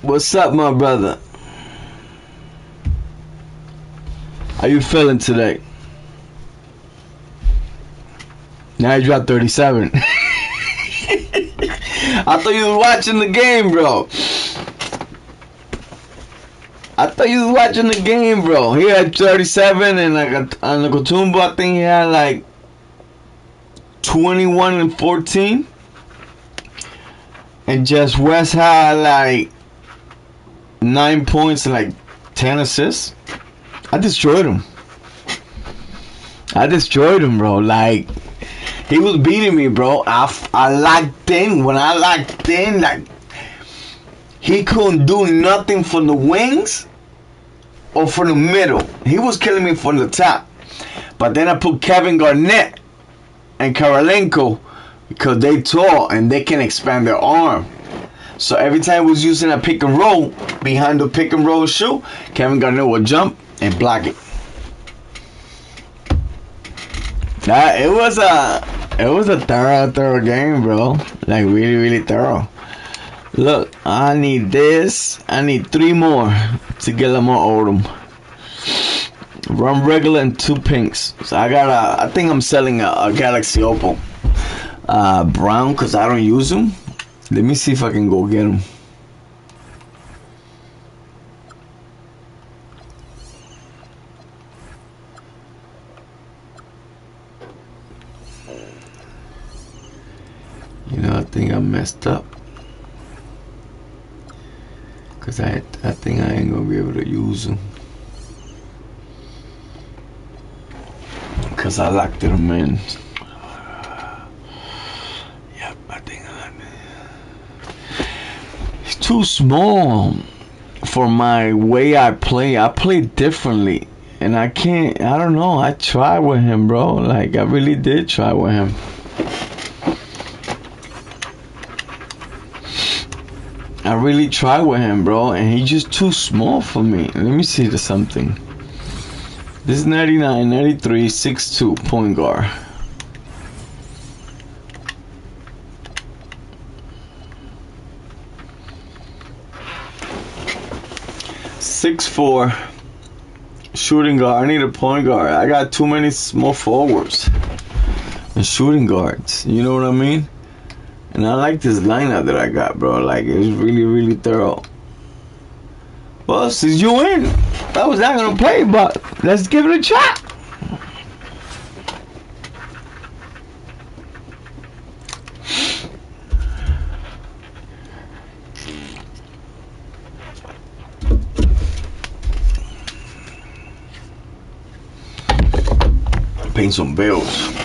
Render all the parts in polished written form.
What's up, my brother? How you feeling today? Now you dropped 37. I thought you was watching the game, bro. He had 37, and like on the Kotumbo, I think he had like 21 and 14. And Just West had like 9 points and like 10 assists. I destroyed him, bro. Like, he was beating me, bro. I locked in. When I locked in, like, he couldn't do nothing from the wings or from the middle. He was killing me from the top. But then I put Kevin Garnett and Kirilenko because they tall and they can expand their arm. So every time I was using a pick and roll, behind the pick and roll shoe, Kevin Garnett would jump and block it. It was a thorough game, bro. Like, really, really thorough. Look, I need this. I need 3 more to get Lamar Odom. Rum regular and 2 pinks. So I think I'm selling a Galaxy Opal brown because I don't use them. Let me see if I can go get them. You know, I think I messed up. Because I think I ain't going to be able to use them. Because I locked them in. Yep, I think I locked it. It's too small for my way I play. I play differently. And I don't know. I tried with him, bro. Like, I really did try with him. I really tried with him, bro, and he's just too small for me. Let me see the something. This is 99, 93, 6'2", point guard. (6'4", shooting guard. I need a point guard. I got too many small forwards and shooting guards. You know what I mean? And I like this lineup that I got, bro. Like, it's really, really thorough. Well, since you in, I was not gonna play, but let's give it a shot. Paying some bills.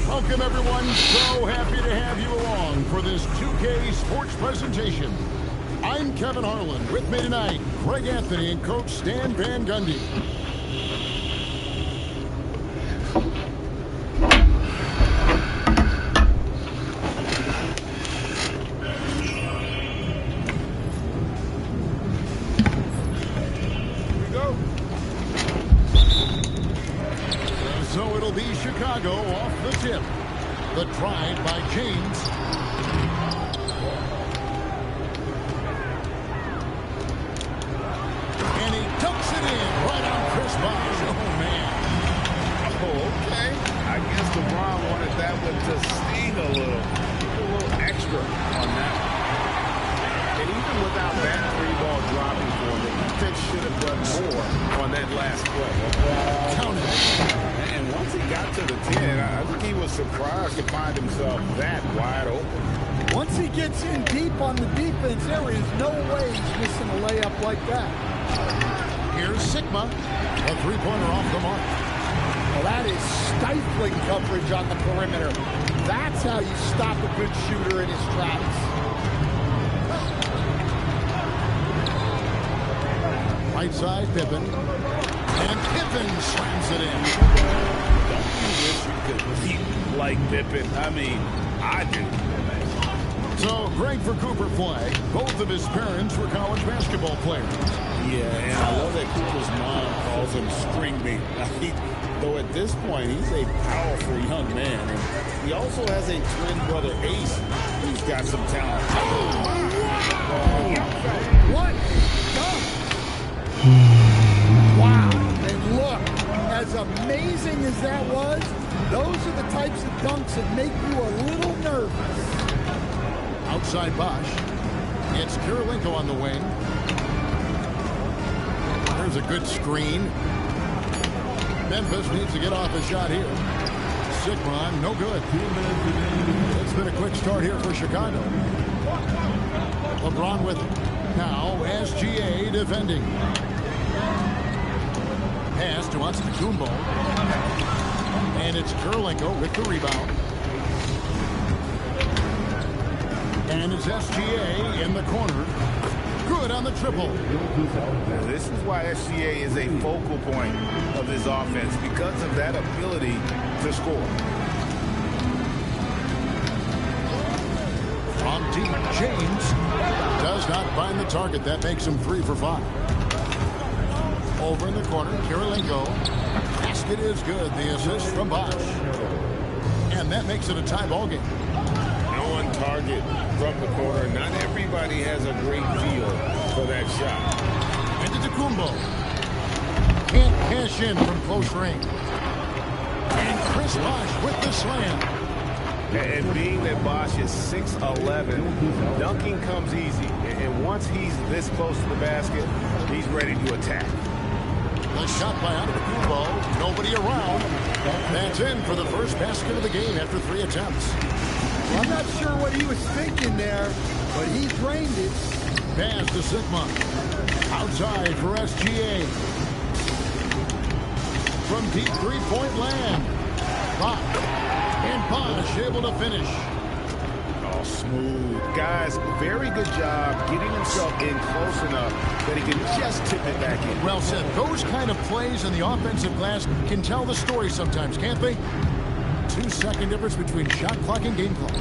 Welcome, everyone. So happy to have you along for this 2K Sports presentation. I'm Kevin Harlan. With me tonight, Greg Anthony and Coach Stan Van Gundy. So it'll be Chicago off the tip. The drive by James. And he dumps it in right on Chris Bosh. Oh, man. Oh, okay. I guess LeBron wanted that one to sting a little extra on that one. And even without that 3-ball dropping for him, the defense should have done more on that last play. Counted. And once he got to the 10, I think he was surprised to find himself that wide open. Once he gets in deep on the defense, there is no way he's missing a layup like that. Here's Sigma. A three-pointer off the mark. Well, that is stifling coverage on the perimeter. That's how you stop a good shooter in his tracks. Right side, Pippen. And Pippen slams it in. Don't you wish you could be like Pippen? I mean, I do. So, Greg for Cooper play. Both of his parents were college basketball players. Yeah, and I love that Cooper's mom calls him String Bean. Though at this point, he's a powerful young man. And he also has a twin brother, Ace, who's got some talent. What a dunk! Wow. And look, as amazing as that was, those are the types of dunks that make you a little nervous. Outside Bosch. It's Kirilenko on the wing. There's a good screen. Memphis needs to get off a shot here. Sigma, no good. It's been a quick start here for Chicago. LeBron with it. Now SGA defending. Pass to Antetokounmpo. And it's Kirilenko with the rebound. And it's SGA in the corner. Good on the triple. Now, this is why SGA is a focal point of this offense, because of that ability to score. From deep, James does not find the target. That makes him 3 for 5. Over in the corner, Kirilenko. Basket is good. The assist from Bosch. And that makes it a tie ball game. No one target from the corner. Not everybody has a great feel for that shot. Antetokounmpo can't cash in from close range. And Chris Bosch with the slam. And being that Bosch is 6'11", dunking comes easy. And once he's this close to the basket, he's ready to attack. The shot by Antetokounmpo. Nobody around. That's in for the first basket of the game after 3 attempts. Well, I'm not sure what he was thinking there, but he drained it. Pass to Sigma. Outside for SGA. From deep three-point land. Bosch. And Bosch able to finish. Oh, smooth. Guys, very good job getting himself in close enough that he can just tip it back in. Well said. Those kind of plays in the offensive glass can tell the story sometimes, can't they? 2-second difference between shot clock and game clock.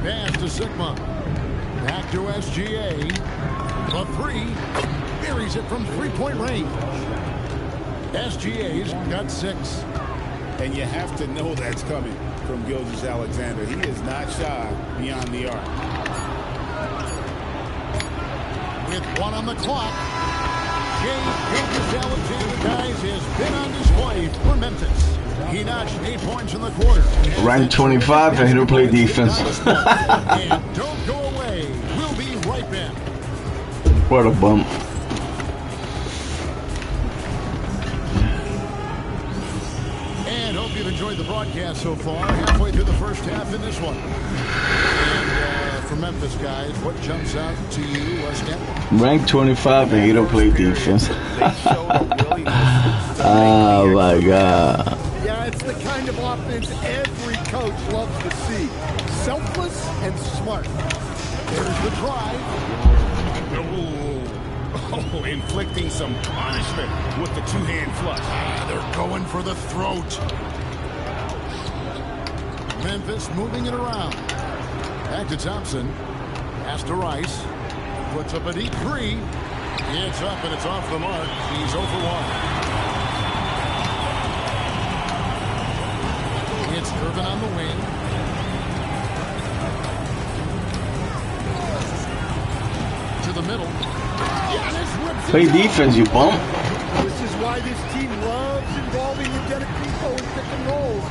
Pass to Sigma. Back to SGA. The 3. Buries it from three-point range. SGA's got 6. And you have to know that's coming from Gilgeous-Alexander. He is not shy beyond the arc. With 1 on the clock, Gilgeous-Alexander, guys, has been on display for Memphis. He notched 8 points in the quarter. Rank 25 and he don't play defense. And don't go away. We'll be right back. What a bump. And hope you've enjoyed the broadcast so far. Halfway through the first half in this one. And for Memphis, guys, what jumps out to you, Weston? Rank 25 and he don't play defense. Oh my God. Yeah, it's the kind of offense every coach loves to see. Selfless and smart. There's the drive. Oh, inflicting some punishment with the two-hand flush. They're going for the throat. Memphis moving it around. Back to Thompson. Pass to Rice. Puts up a deep 3. It's up and it's off the mark. He's 0 for 1. It's Irvin on the wing. To the middle. Play defense, you bump. This is why this team loves involving the Antetokounmpo in pick and rolls,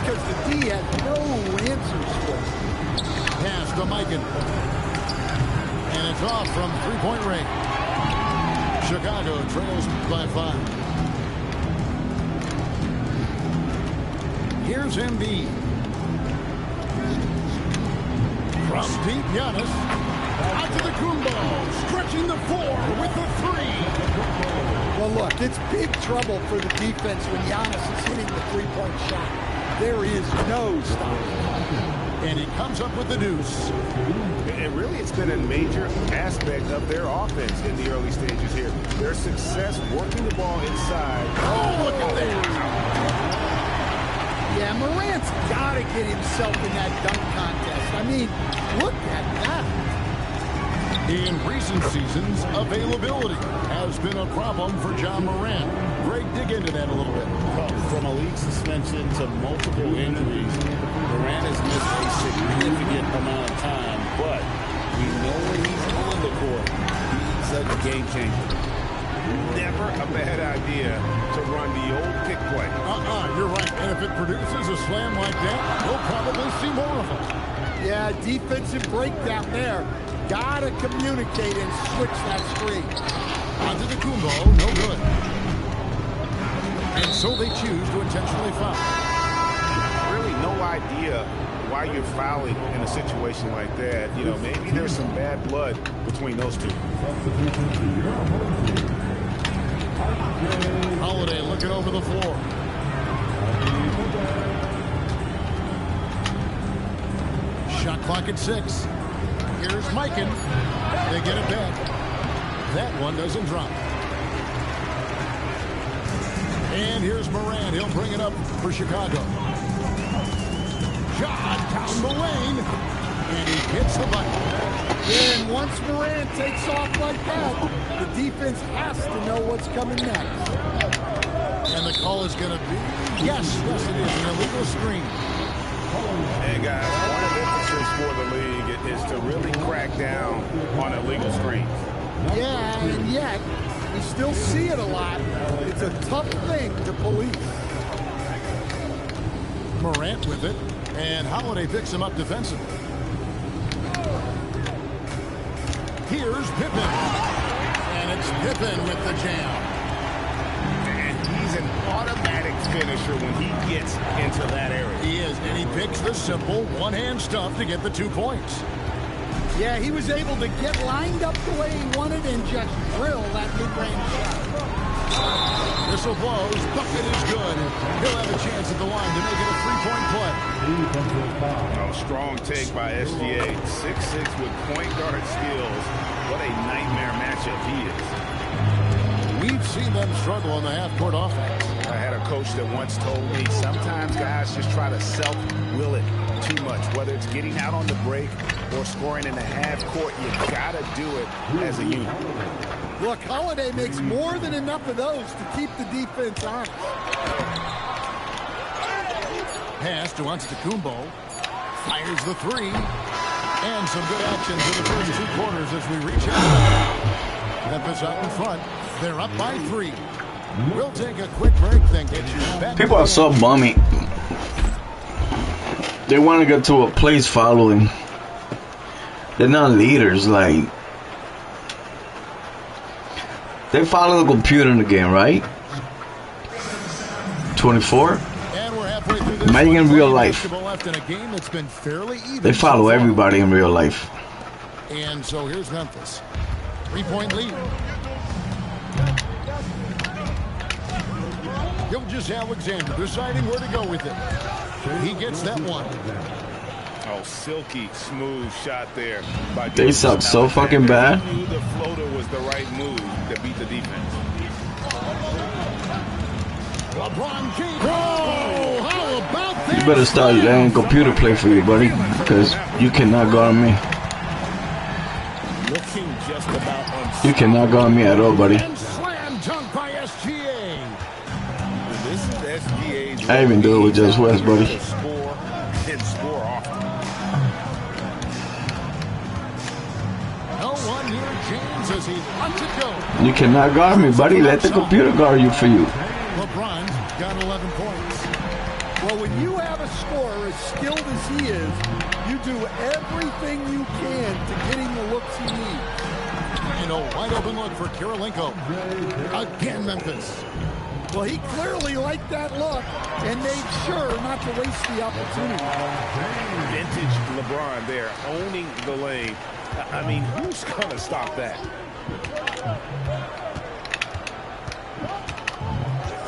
because the D has no answers for it. Pass to Mikan. And it's off from three-point range. Chicago trails by 5. Here's Embiid. From deep, Giannis. Out to the Kumbo. Stretching the 4 with the 3. Well, look, it's big trouble for the defense when Giannis is hitting the three-point shot. There is no stopping. And he comes up with the deuce. And really, it's been a major aspect of their offense in the early stages here. Their success working the ball inside. Oh, look at that. Yeah, Morant's got to get himself in that dunk contest. I mean, look at that. In recent seasons, availability has been a problem for John Morant. Greg, dig into that a little bit. From a league suspension to multiple injuries, Morant has missed a significant amount of time, but we know when he's on the court, he's a game changer. Never a bad idea to run the old pick play. You're right. And if it produces a slam like that, we'll probably see more of them. Yeah, defensive breakdown there. Gotta communicate and switch that screen. Onto the Kumbo, no good. And so they choose to intentionally foul. Really no idea why you're fouling in a situation like that. You know, maybe there's some bad blood between those two. Holiday looking over the floor. Shot clock at 6. Here's Mikan. They get it back. That one doesn't drop. And here's Morant. He'll bring it up for Chicago. Shot down the lane. And he hits the button. Then once Morant takes off like that, the defense has to know what's coming next. And the call is going to be, yes, it is, an illegal screen. And guys, one of the emphasis for the league is to really crack down on illegal screens. Yeah, and yet, we still see it a lot. It's a tough thing to police. Morant with it, and Holiday picks him up defensively. Here's Pippen. And it's Pippen with the jam. And he's an automatic finisher when he gets into that area. He is, and he picks the simple one-hand stuff to get the 2 points. Yeah, he was able to get lined up the way he wanted and just drill that mid-range shot. Whistle blows, bucket is good. He'll have a chance at the line to make it a 3-point play. Oh, strong take by SGA. 6'6" with point guard skills. What a nightmare matchup he is. We've seen them struggle on the half-court offense. I had a coach that once told me sometimes guys just try to self-will it too much. Whether it's getting out on the break or scoring in the half-court, you got to do it as a unit. Look, Holiday makes more than enough of those to keep the defense honest. Pass to Antetokounmpo. Fires the 3. And some good action for the first 2 quarters as we reach out. Memphis out in front. They're up by 3. We'll take a quick break, then get you back. People are so bummy. They want to get to a place following. They're not leaders, like. They follow the computer in the game, right? 24? And we're halfway through this. Imagine in real life. Left in a game that's been fairly even. They follow everybody in real life. And so here's Memphis. 3-point lead. Gilgeous-Alexander deciding where to go with it. He gets that one. Oh, silky smooth shot there. By They suck so fucking bad. He knew the floater was the right move to beat the defense. LeBron James. Oh, how about that? You better start letting computer play for you, buddy, because you cannot guard me. Looking just about You cannot guard me at all, buddy. And slam dunk by SGA. This is SGA's. I even do it with Just West, buddy. Score and score often. No one near James as he lets it go. You cannot guard me, buddy. Let the computer guard you for you. LeBron's got 11 points. Well, when you have a scorer as skilled as he is, you do everything you can to get him the looks he needs. And a wide open look for Kirilenko. Again, Memphis. Well, he clearly liked that look and made sure not to waste the opportunity. Vintage LeBron there, owning the lane. I mean, who's going to stop that?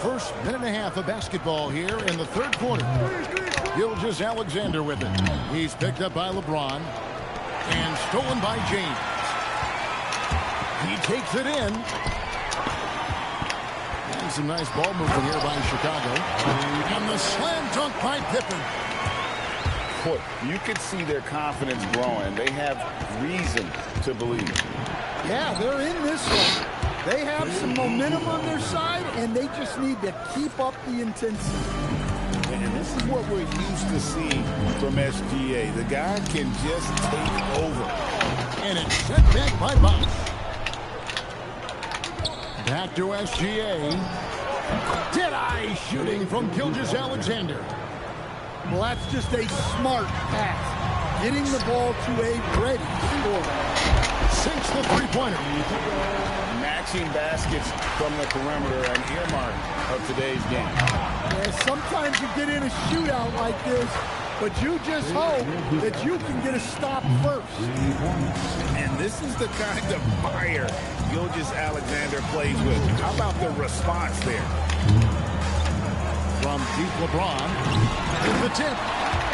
First minute and a half of basketball here in the third quarter. Gilgeous-Alexander with it. He's picked up by LeBron and stolen by James. He takes it in. And some nice ball movement here by Chicago. And the slam dunk by Pippen. Boy, you can see their confidence growing. They have reason to believe. Yeah, they're in this one. They have some momentum on their side, and they just need to keep up the intensity. And this is what we're used to seeing from SGA. The guy can just take over. And it's sent back by Bosch. Back to SGA. Dead-eye shooting from Gilgeous-Alexander. Well, that's just a smart pass. Getting the ball to a ready scorer. Sinks the three-pointer. Matching baskets from the perimeter, an earmark of today's game. Yeah, sometimes you get in a shootout like this, but you just hope that you can get a stop first. And this is the kind of fire Gilgeous-Alexander plays with. How about the response there? From deep LeBron. With the tip.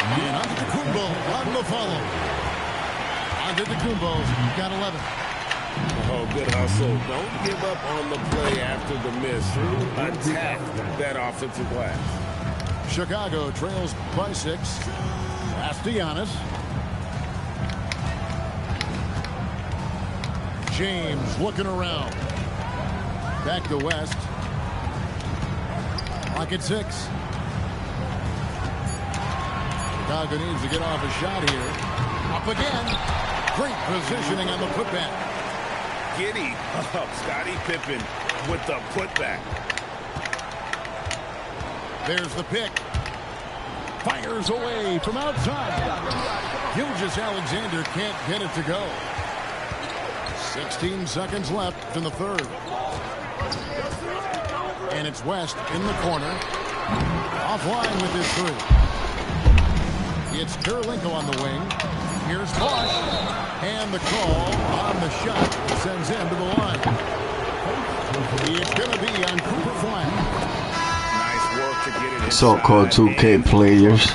And Antetokounmpo on the follow. Antetokounmpo's got 11. Oh, good hustle. Don't give up on the play after the miss. Attack that offensive glass. Chicago trails by 6. Pass to Giannis. James looking around. Back to West. Clock at 6. Chicago needs to get off a shot here. Up again. Great positioning on the putback. Giddy up. Scottie Pippen with the putback. There's the pick. Fires away from outside. Gilgeous-Alexander can't get it to go. 16 seconds left in the third. And it's West in the corner. Offline with his three. It's Kirilenko on the wing. Here's Bosch. And the call on the shot sends him to the line. It's going to be on Cooper Flag. Nice work to get it. So-called 2K players.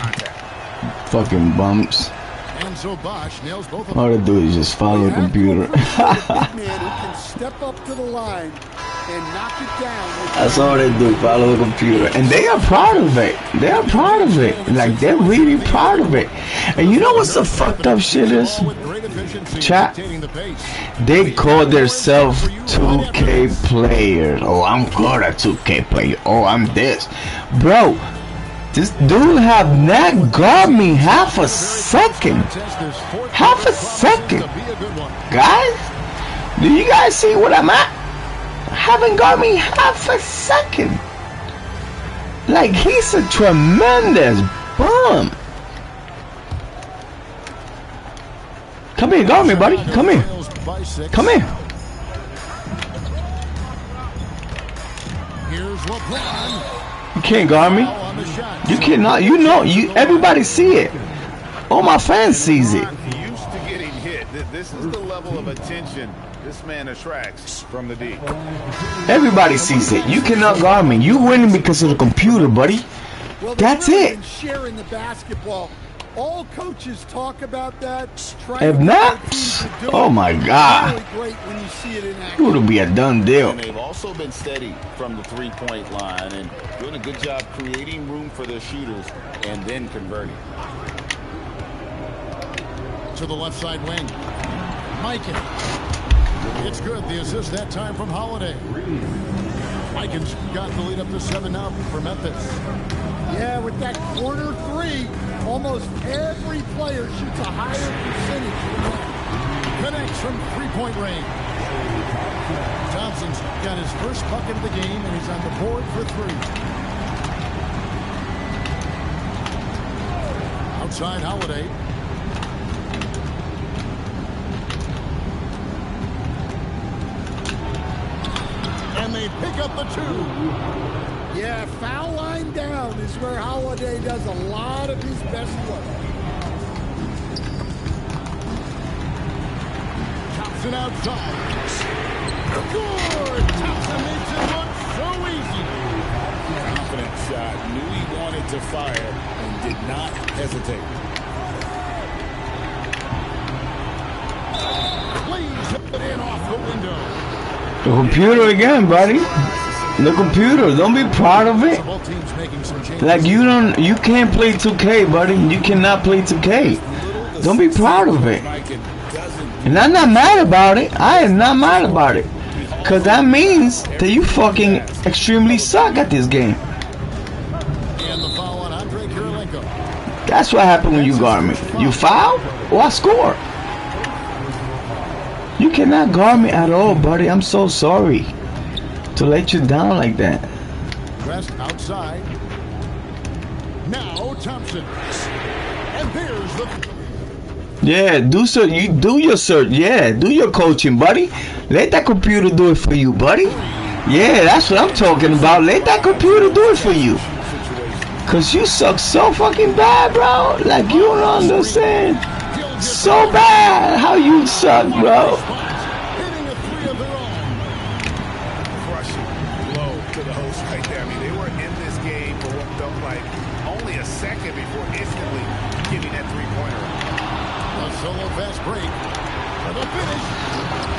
Fucking bumps. And so Bosch nails both of All them. they do is just follow the computer. A big man who can step up to the line and knock it down. That's all they do, follow the computer. And they are proud of it. They are proud of it. Like, they're really proud of it. And you know what's the fucked up shit is? Chat. They call themselves 2K players. Oh, I'm good at 2K player. Oh, I'm this. Bro, this dude have not got me half a second. Half a second. Guys, do you guys see what I'm at? Haven't got me half a second. Like, he's a tremendous bum. Come here, guard me, buddy. Come here. Come here. Here's LeBron. You can't guard me. You cannot. You know. Everybody see it. All my fans sees it. Used to getting hit. This is the level of attention this man attracts from the D. Everybody sees it. You cannot guard me. You winning because of the computer, buddy. Well, That's really it. been sharing the basketball. All coaches talk about that. If not, oh my God, Really great when you see it in it action. would be a done deal. And they've also been steady from the three-point line and doing a good job creating room for their shooters and then converting. To the left side wing. Mikan. It's good. The assist that time from Holiday. Mikan's got the lead up to 7 now for Memphis. Yeah, with that corner three, almost every player shoots a higher percentage than that. Connects from three-point range. Thompson's got his first bucket of the game, and he's on the board for 3. Outside Holiday. And they pick up the 2. Yeah, foul line down is where Holiday does a lot of his best work. Thompson outside. Good! Thompson makes it look so easy. Confident shot. Knew he wanted to fire and did not hesitate. Please hit it in off the window. The computer again, buddy. The computer. Don't be proud of it. Both teams making some changes. Like you can't play 2K, buddy. You cannot play 2K. Don't be proud of it. And I'm not mad about it. I am not mad about it. Cause that means that you fucking extremely suck at this game. And the foul on Andre Kirilenko. That's what happened when you guard me. You foul or I score. You cannot guard me at all, buddy. I'm so sorry to let you down like that. West outside. Now Thompson. And there's the... Yeah, do your search. Yeah, do your coaching, buddy. Let that computer do it for you, buddy. Yeah, that's what I'm talking about. Let that computer do it for you. Cause you suck so fucking bad, bro. Like you don't understand. So bad how you suck, bro. Hitting a 3 of their own. Crushing blow to the host right there. I mean, they were in this game for what felt like only a second before instantly getting that three-pointer. A solo fast break. For the finish.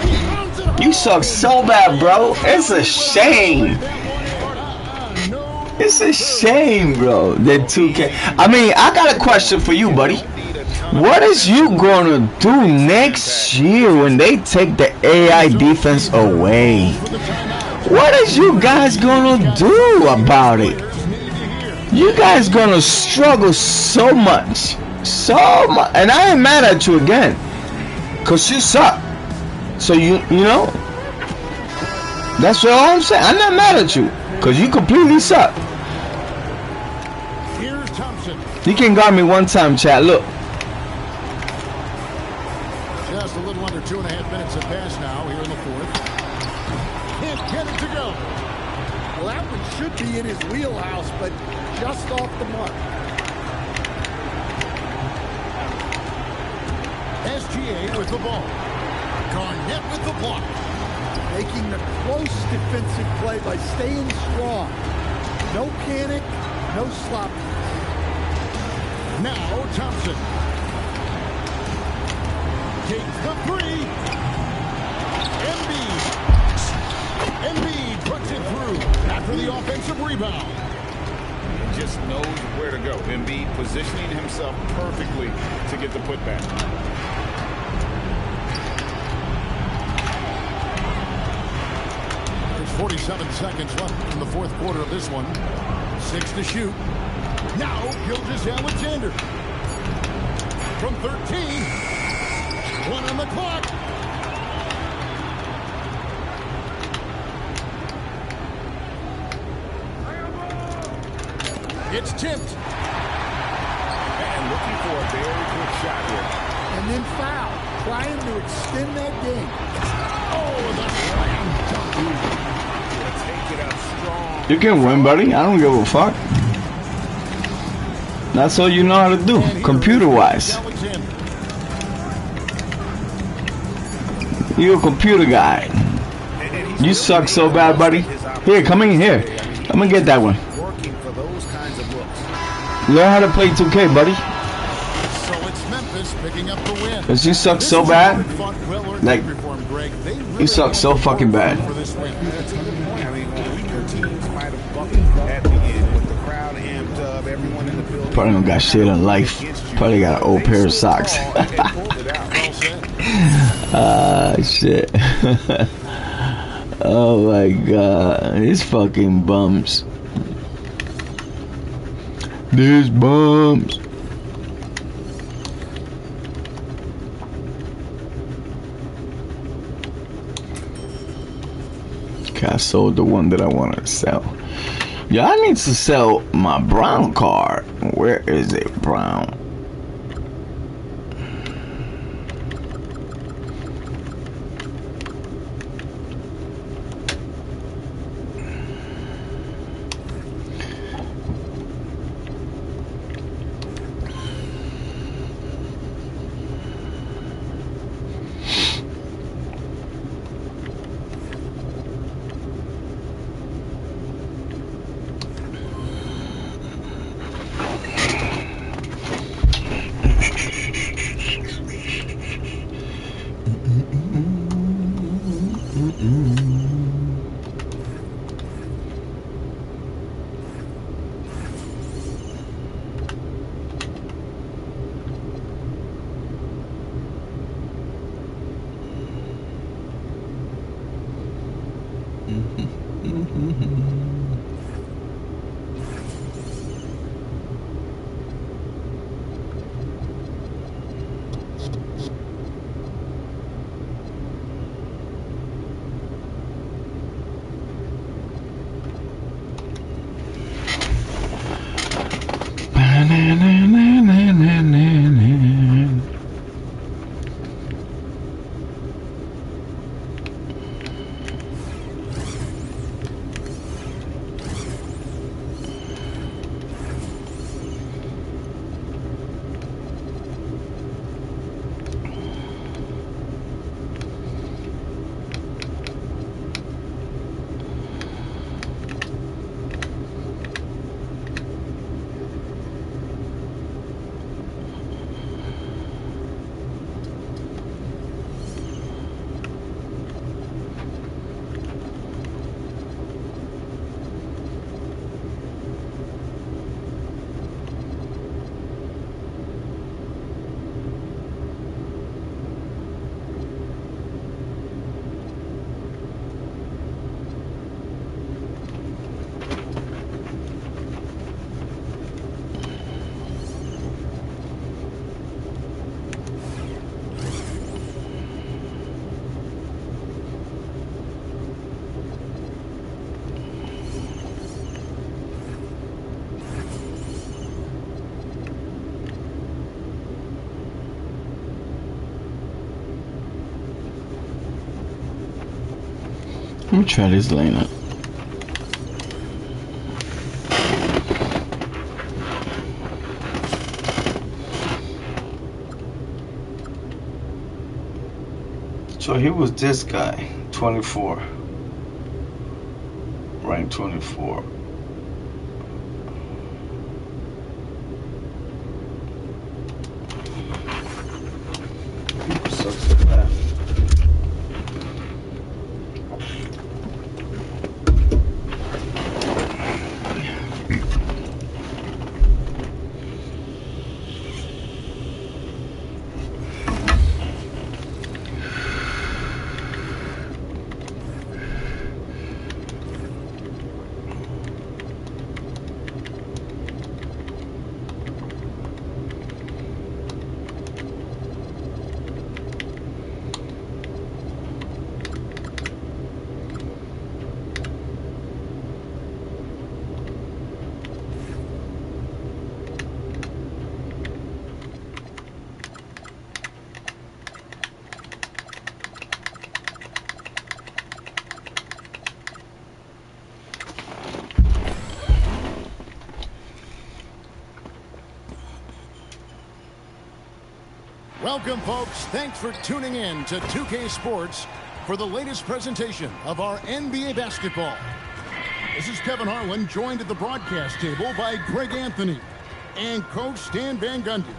He pounds it home. You suck so bad, bro. It's a shame. It's a shame, bro. That 2K. I mean, I got a question for you, buddy. What is you gonna do next year when they take the AI defense away? What is you guys gonna do about it? You guys gonna struggle so much. And I ain't mad at you again. Cause you suck. So you know. That's what I'm saying. I'm not mad at you. Cause you completely suck. Here's Thompson. You can guard me one time, chat. Look. Just a little under 2.5 minutes have passed now here in the 4th. Can't get it to go. Well, that one should be in his wheelhouse, but just off the mark. SGA with the ball. Garnett with the block. Making the close defensive play by staying strong. No panic, no sloppiness. Now Thompson. Takes the 3. Embiid puts it through after the offensive rebound. He just knows where to go. Embiid positioning himself perfectly to get the putback. There's 47 seconds left in the 4th quarter of this one. 6 to shoot. Now Gilgeous-Alexander. From 13. 1 on the clock. It's tipped. And looking for a very quick shot here. And then foul, trying to extend that game. Oh, the slam dunk. Take it up strong. You can win, buddy. I don't give a fuck. That's all you know how to do, computer-wise. You're a computer guy. You suck so bad, buddy. Here, come in here. I'm gonna get that one. Working for those kinds of looks. Learn how to play 2K, buddy. So it's Memphis picking up the win. Cause you suck so bad. Like, you suck so fucking bad. I mean, weaker teams might have buckled at the end with the crowd amped up, everyone in the building. Probably don't got shit in life. Probably got an old pair of socks. Ah, shit. Oh my god. These fucking bums. These bums. Okay, I sold the one that I wanted to sell. Yeah, I need to sell my brown card. Where is it, brown? Let me try this lineup. So he was this guy, 24, rank 24. People suck so bad. Welcome, folks. Thanks for tuning in to 2K Sports for the latest presentation of our NBA basketball. This is Kevin Harlan, joined at the broadcast table by Greg Anthony and Coach Stan Van Gundy.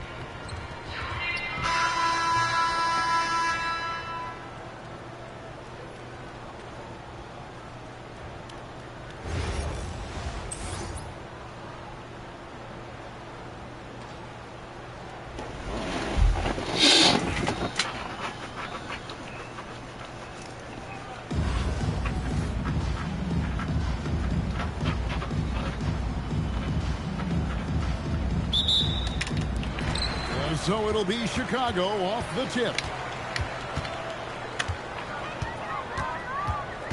So it'll be Chicago off the tip.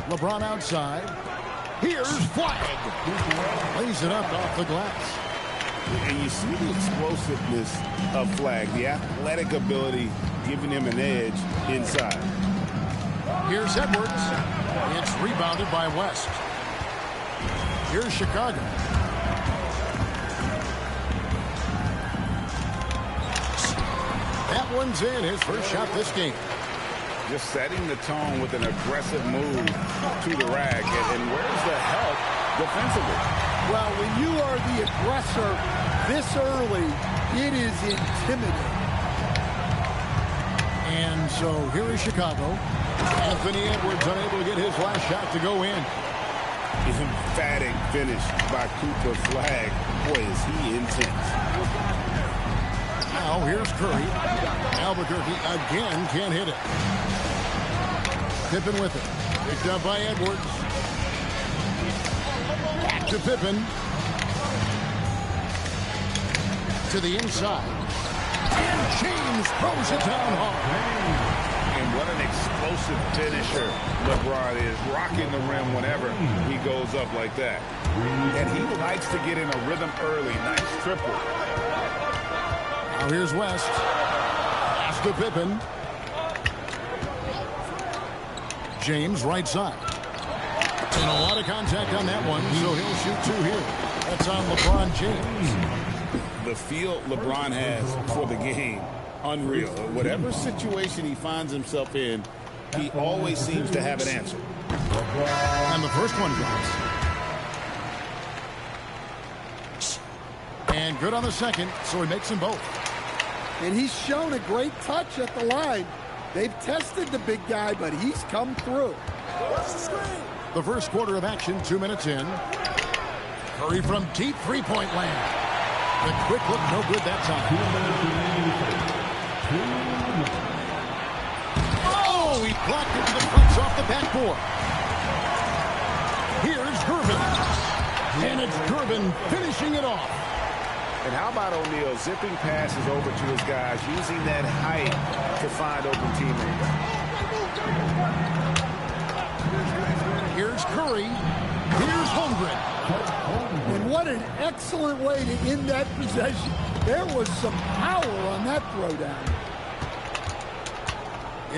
LeBron outside. Here's Flag. Lays it up off the glass. And you see the explosiveness of Flag, the athletic ability giving him an edge inside. Here's Edwards. It's rebounded by West. Here's Chicago. That one's in, his first shot this game. Just setting the tone with an aggressive move to the rack. And where's the help defensively? Well, when you are the aggressor this early, it is intimidating. And so here is Chicago. Anthony Edwards unable to get his last shot to go in. Emphatic finish by Cooper Flag. Boy, is he intense. Now here's Curry. Albuquerque again can't hit it. Pippen with it. Picked up by Edwards. Back to Pippen. To the inside. And James throws it down hard. And what an explosive finisher LeBron is, rocking the rim whenever he goes up like that. And he likes to get in a rhythm early. Nice triple. Now here's West. Pass to Pippen. James right side. And a lot of contact on that one, so he'll shoot two here. That's on LeBron James. The feel LeBron has for the game, unreal. Whatever situation he finds himself in, he always seems to have an answer. And the first one drops. And good on the second, so he makes them both. And he's shown a great touch at the line. They've tested the big guy, but he's come through. The first quarter of action, 2 minutes in. Curry from deep three-point land. The quick look, no good that time. Oh, he blocked it to the fronts off the backboard. Here's Gervin. And it's Gervin finishing it off. And how about O'Neal zipping passes over to his guys, using that height to find open teammates. Here's Curry. Here's Holmgren. And what an excellent way to end that possession. There was some power on that throwdown.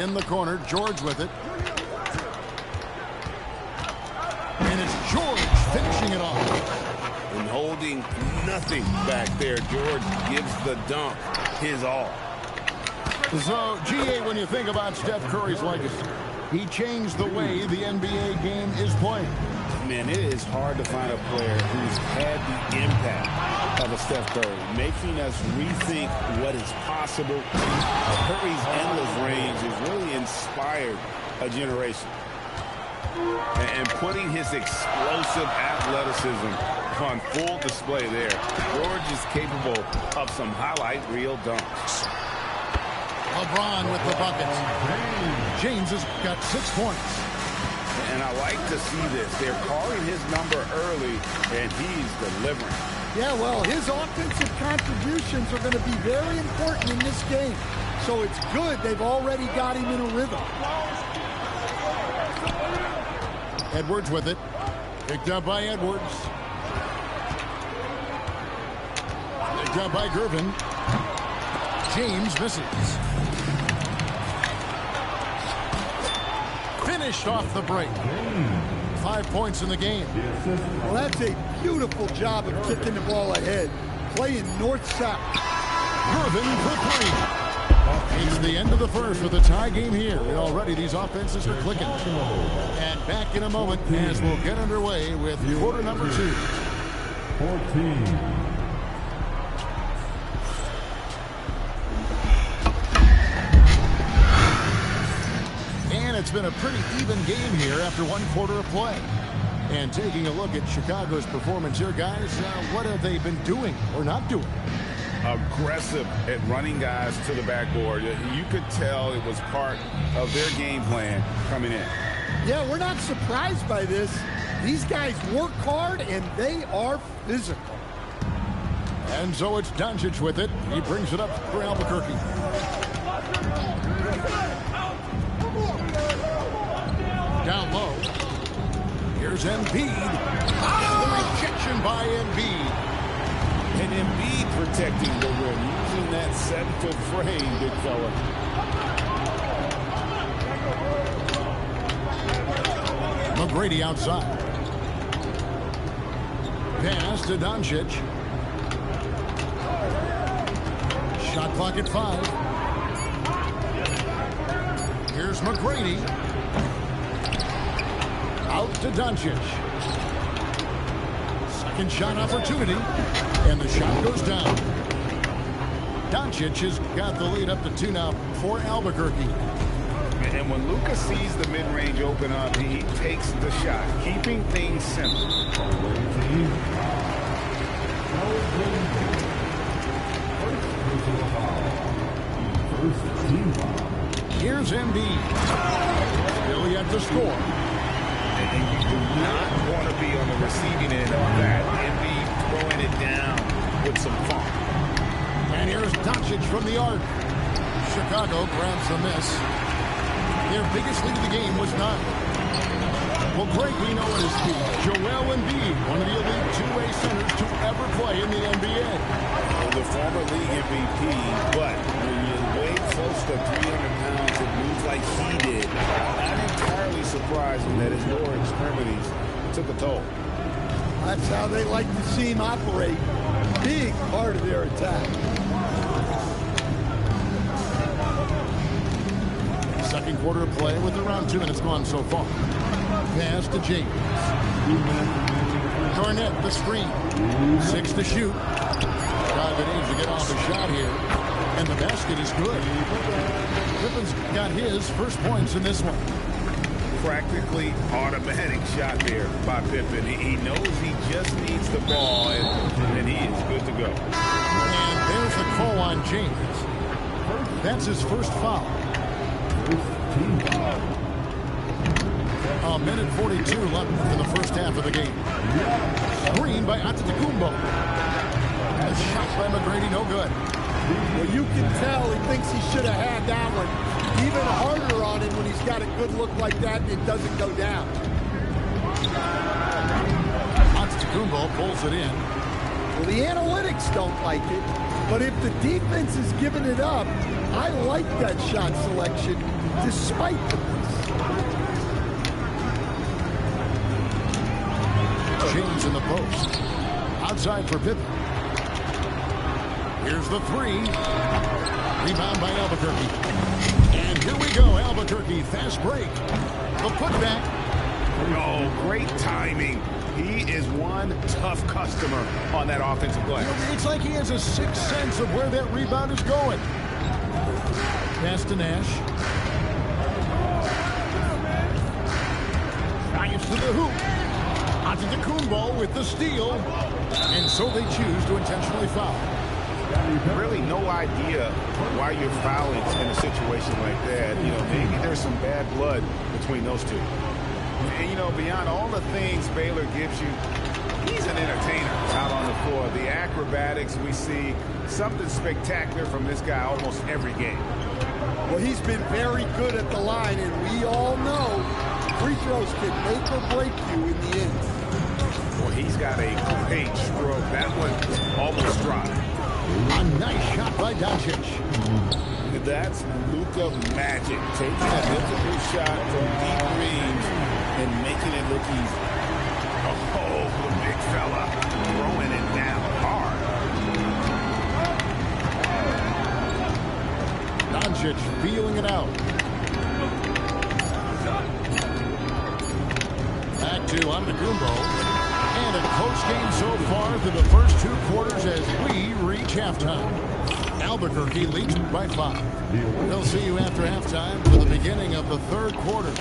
In the corner, George with it. And it's George finishing it off. And holding nothing back there, George gives the dunk his all. So, GA, when you think about Steph Curry's legacy, he changed the way the NBA game is played. Man, it is hard to find a player who's had the impact of a Steph Curry, making us rethink what is possible. Curry's endless range has really inspired a generation. And putting his explosive athleticism on full display there. George is capable of some highlight reel dunks. LeBron with the bucket. James has got 6 points. And I like to see this. They're calling his number early, and he's delivering. Yeah, well, his offensive contributions are going to be very important in this game. So it's good they've already got him in a rhythm. Edwards with it. Picked up by Edwards. Picked up by Gervin. James misses. Finished off the break. 5 points in the game. Well, that's a beautiful job of kicking the ball ahead. Playing north-south. Gervin for three. It's the end of the first with a tie game here. And already these offenses are clicking. And back in a moment as we'll get underway with quarter number 2. 14. And it's been a pretty even game here after 1 quarter of play. And taking a look at Chicago's performance here, guys, what have they been doing or not doing? Aggressive at running guys to the backboard. You could tell it was part of their game plan coming in. Yeah, we're not surprised by this. These guys work hard and they are physical. And so it's Doncic with it. He brings it up for Albuquerque. Down low. Here's Embiid. The rejection by Embiid. And Embiid protecting the rim, using that 7-foot frame, big fella. McGrady outside. Pass to Doncic. Shot clock at 5. Here's McGrady. Out to Doncic. Second shot opportunity. And the shot goes down. Doncic has got the lead up to 2 now for Albuquerque. And when Luka sees the mid-range open up, he takes the shot, keeping things simple. Here's Embiid. Still yet to score. And you do not want to be on the receiving end of that. Embiid throwing it down with some funk. And here's Doncic from the arc. Chicago grabs the miss. Their biggest lead of the game was 9. Well, Greg, we know at his feet, Joel Embiid, one of the elite two-way centers to ever play in the NBA. The former league MVP, but when you weigh close to 300 pounds and moves like he did, not entirely surprising that his lower extremities took a toll. That's how they like to see him operate. Big part of their attack. Second quarter of play with around 2 minutes gone so far. Pass to James. Garnett, the screen. 6 to shoot. Private age to get off the shot here. And the basket is good. Pippen's got his first points in this one. Practically automatic shot there by Pippen. He knows he just needs the ball, and he is good to go. And there's the call on James. That's his first foul. A minute 42 left in the first half of the game. Screen by Antetokounmpo. A shot by McGrady, no good. Well, you can tell he thinks he should have had that one even harder on him when he's got a good look like that and it doesn't go down. Antetokounmpo pulls it in. Well, the analytics don't like it, but if the defense is giving it up, I like that shot selection despite the miss. James in the post. Outside for Pippen. Here's the three. Rebound by Albuquerque. And here we go, Albuquerque. Fast break. The putback. Oh, great timing. He is one tough customer on that offensive play. It's like he has a sixth sense of where that rebound is going. Pass to Nash. Nice to the hoop. Antetokounmpo with the steal. And so they choose to intentionally foul. Really no idea why you're fouling in a situation like that. You know, maybe there's some bad blood between those two. And, you know, beyond all the things Baylor gives you, he's an entertainer out on the floor. The acrobatics we see, something spectacular from this guy almost every game. Well, he's been very good at the line, and we all know free throws can make or break you in the end. Well, he's got a great stroke. That one almost dropped. A nice shot by Doncic. That's Luka magic. Taking a difficult shot from deep range and making it look easy. Oh, the big fella throwing it down hard. Doncic feeling it out. Back to Antetokounmpo. And a close game so far through the first 2 quarters as we reach halftime. Albuquerque leads by 5. We'll see you after halftime for the beginning of the third quarter.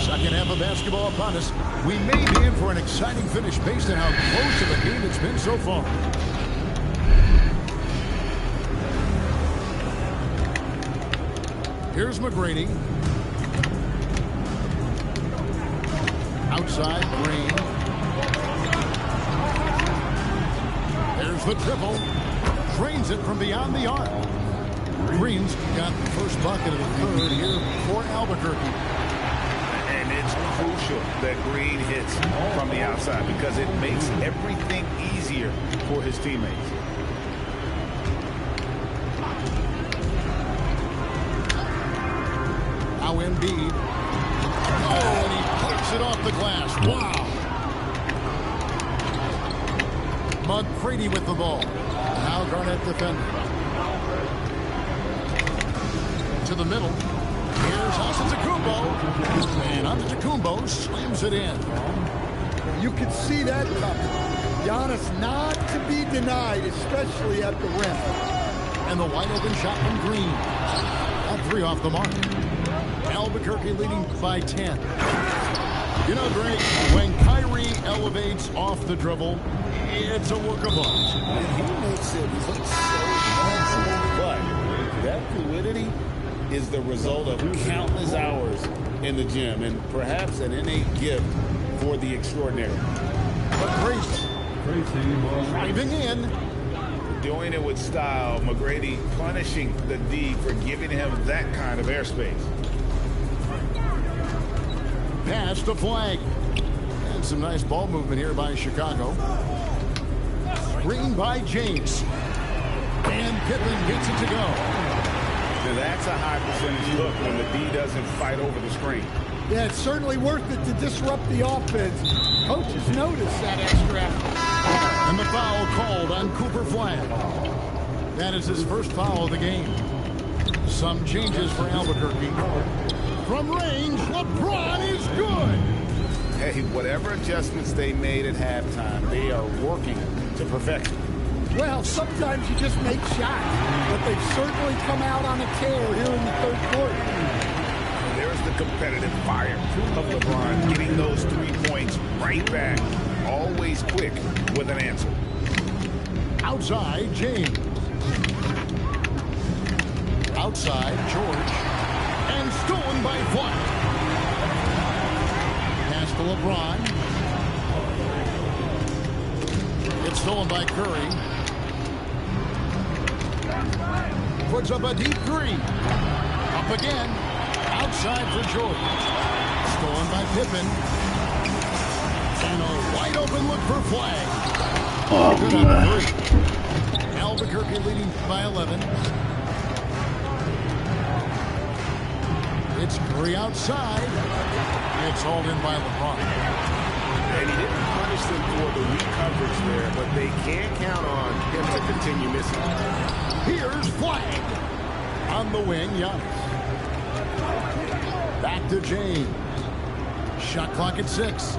Second half of basketball upon us. We may be in for an exciting finish based on how close to the game it's been so far. Here's McGrady. Outside, Green. There's the triple. Drains it from beyond the arc. Green's got the first bucket of the third here for Albuquerque. And it's crucial that Green hits from the outside because it makes everything easier for his teammates. Now Embiid. Oh, and he pokes it off the glass. Wow. McGrady with the ball. Now Garnett defending. To the middle. Here's Antetokounmpo. And Antetokounmpo slams it in. You can see that coming. Giannis not to be denied, especially at the rim. And the wide open shot from Green. A 3 off the mark. Albuquerque leading by 10. You know, Greg, when Kyrie elevates off the dribble, it's a work of art. And he makes it look so easy. But that is the result of countless hours in the gym and perhaps an innate gift for the extraordinary. But Tracy driving in. Doing it with style. McGrady punishing the D for giving him that kind of airspace. Pass to Flag. And some nice ball movement here by Chicago. Screen by James. And Pippen gets it to go. Now that's a high percentage look when the D doesn't fight over the screen. Yeah, it's certainly worth it to disrupt the offense. Coaches notice that extra effort. And the foul called on Cooper Flag. That is his first foul of the game. Some changes for Albuquerque. From range, LeBron is good. Hey, whatever adjustments they made at halftime, they are working to perfection. Well, sometimes you just make shots, but they've certainly come out on a tear here in the third quarter. There's the competitive fire of LeBron, getting those 3 points right back. Always quick with an answer. Outside, James. Outside, George. And stolen by Flag. Pass to LeBron. It's stolen by Curry. Puts up a deep three. Up again. Outside for George. Stolen by Pippen. And a wide open look for Flag. Oh, man. Albuquerque leading by 11. It's Curry outside. It's hauled in by LeBron. And he didn't punish them for the weak coverage there, but they can't count on him to continue missing. Here's Flag. On the wing, Giannis. Back to James. Shot clock at 6.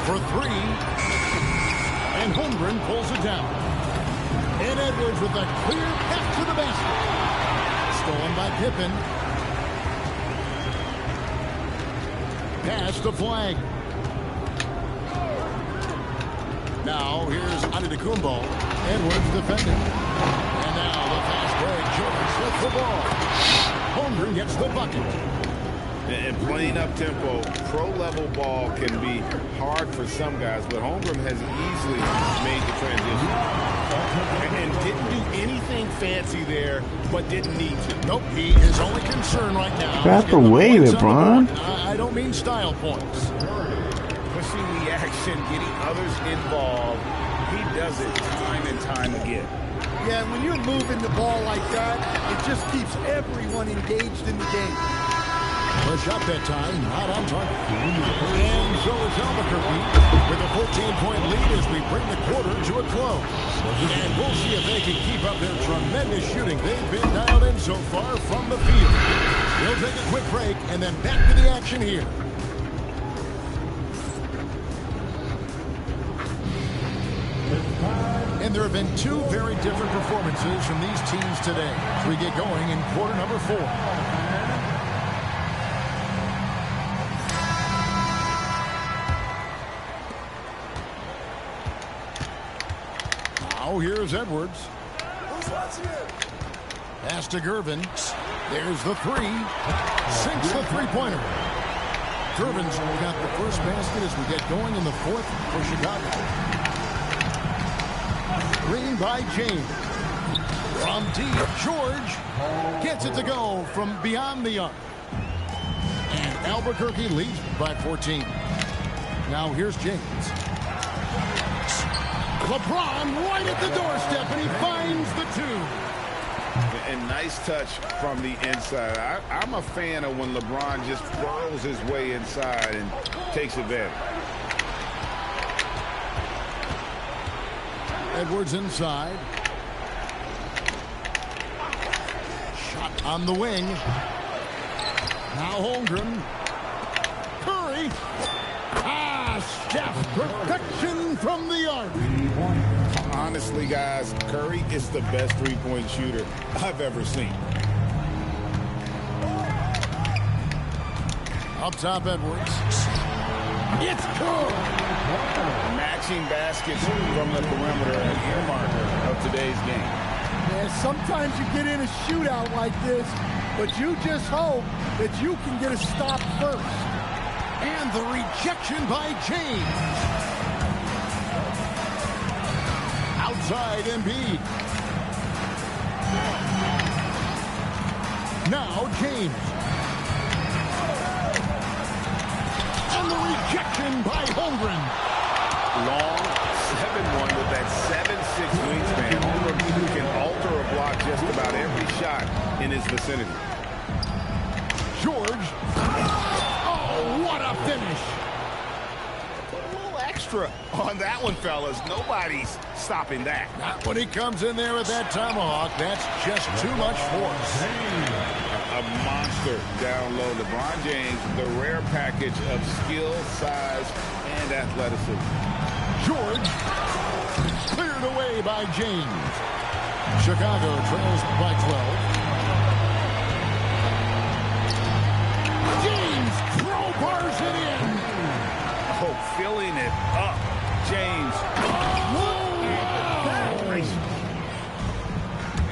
For 3. And Holmgren pulls it down. And Edwards with a clear pass to the basket. Stolen by Pippen. Pass to Flag. Now here's Antetokounmpo. Edwards defending. And now the fast break. George slips the ball. Holmgren gets the bucket. And playing up tempo, pro-level ball can be hard for some guys, but Holmgren has easily made the transition. And didn't do anything fancy there, but didn't need to. Nope, his only concern right now. Back away, LeBron. I don't mean style points. Pushing the action, getting others involved. He does it time and time again. Yeah, when you're moving the ball like that, it just keeps everyone engaged in the game. A shot that time, not on target. And so is Albuquerque with a 14-point lead as we bring the quarter to a close. And we'll see if they can keep up their tremendous shooting they've been dialed in so far from the field. We'll take a quick break and then back to the action here. And there have been 2 very different performances from these teams today as we get going in quarter number 4. Now here's Edwards. Pass to Gervin. There's the 3. Sinks the three-pointer. Gervin's got the first basket as we get going in the 4th for Chicago. Green by James. From deep, George gets it to go from beyond the arc. And Albuquerque leads by 14. Now here's James. LeBron right at the doorstep, and he finds the 2. And nice touch from the inside. I'm a fan of when LeBron just burrows his way inside and takes advantage. Edwards inside. Shot on the wing. Now Holmgren. Curry. Steph, perfection from the arc. Honestly, guys, Curry is the best three-point shooter I've ever seen. Up top, Edwards. It's good. Matching baskets from the perimeter, an earmarker of today's game. Yeah, sometimes you get in a shootout like this, but you just hope that you can get a stop first. And the rejection by James. Outside Embiid. Now James. And the rejection by Holmgren. Long 7-1 with that 7'6" wingspan. Holmgren can alter a block just about every shot in his vicinity. George. Oh, what a finish. Put a little extra on that one, fellas. Nobody's stopping that. Not when he comes in there with that tomahawk. That's just too much force. A monster down low. LeBron James, the rare package of skill, size, and athleticism. George. Cleared away by James. Chicago trails by 12. James crowbars it in. Oh, filling it up. James.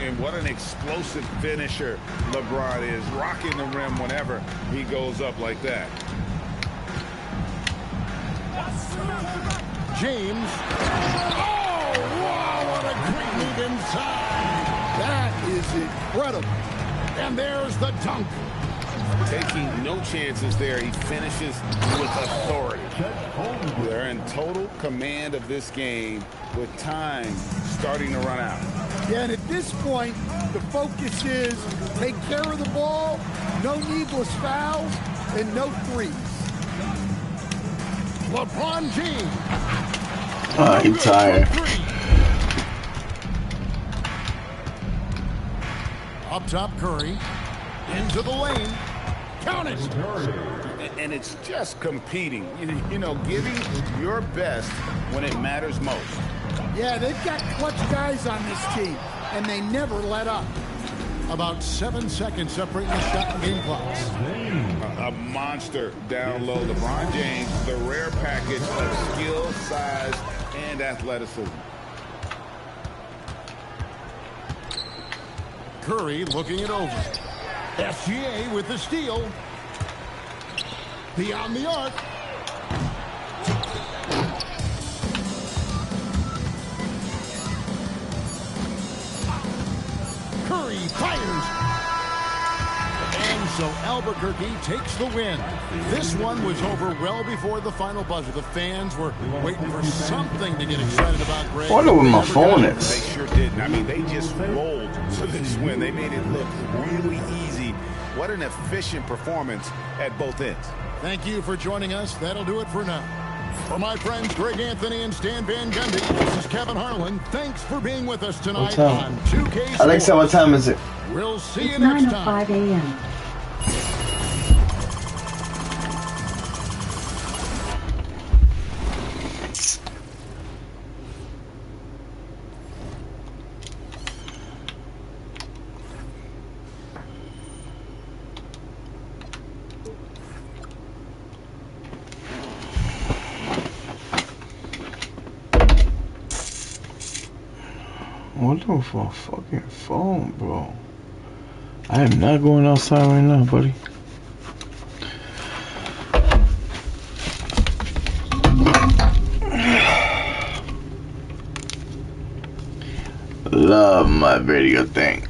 And what an explosive finisher LeBron is. Rocking the rim whenever he goes up like that. James. Oh, wow, what a great move inside. That is incredible. And there's the dunk. Taking no chances there. He finishes with authority. They're in total command of this game with time starting to run out. Yeah, and at this point, the focus is take care of the ball, no needless fouls, and no threes. LeBron James. Oh, he's tired. Up top, Curry. Into the lane. Count it. And it's just competing. You know, giving your best when it matters most. Yeah, they've got clutch guys on this team, and they never let up. About 7 seconds separating the shot and game clocks. A monster down low. LeBron James, the rare package of skill, size, and athleticism. Curry looking it over. SGA with the steal. Beyond the arc. Curry fires. And so Albuquerque takes the win. This one was over well before the final buzzer. The fans were waiting for something to get excited about, Greg. I wonder where my phone They is. sure didn't. I mean, they just rolled to this win. They made it look really easy. What an efficient performance at both ends. Thank you for joining us. That'll do it for now. For my friends Greg Anthony and Stan Van Gundy, this is Kevin Harlan. Thanks for being with us tonight on 2K Sports. Alexa, what time is it? We'll see you It's next time. 9:05 a.m. I'm looking for a fucking phone, bro. I am not going outside right now, buddy. Love my video thing.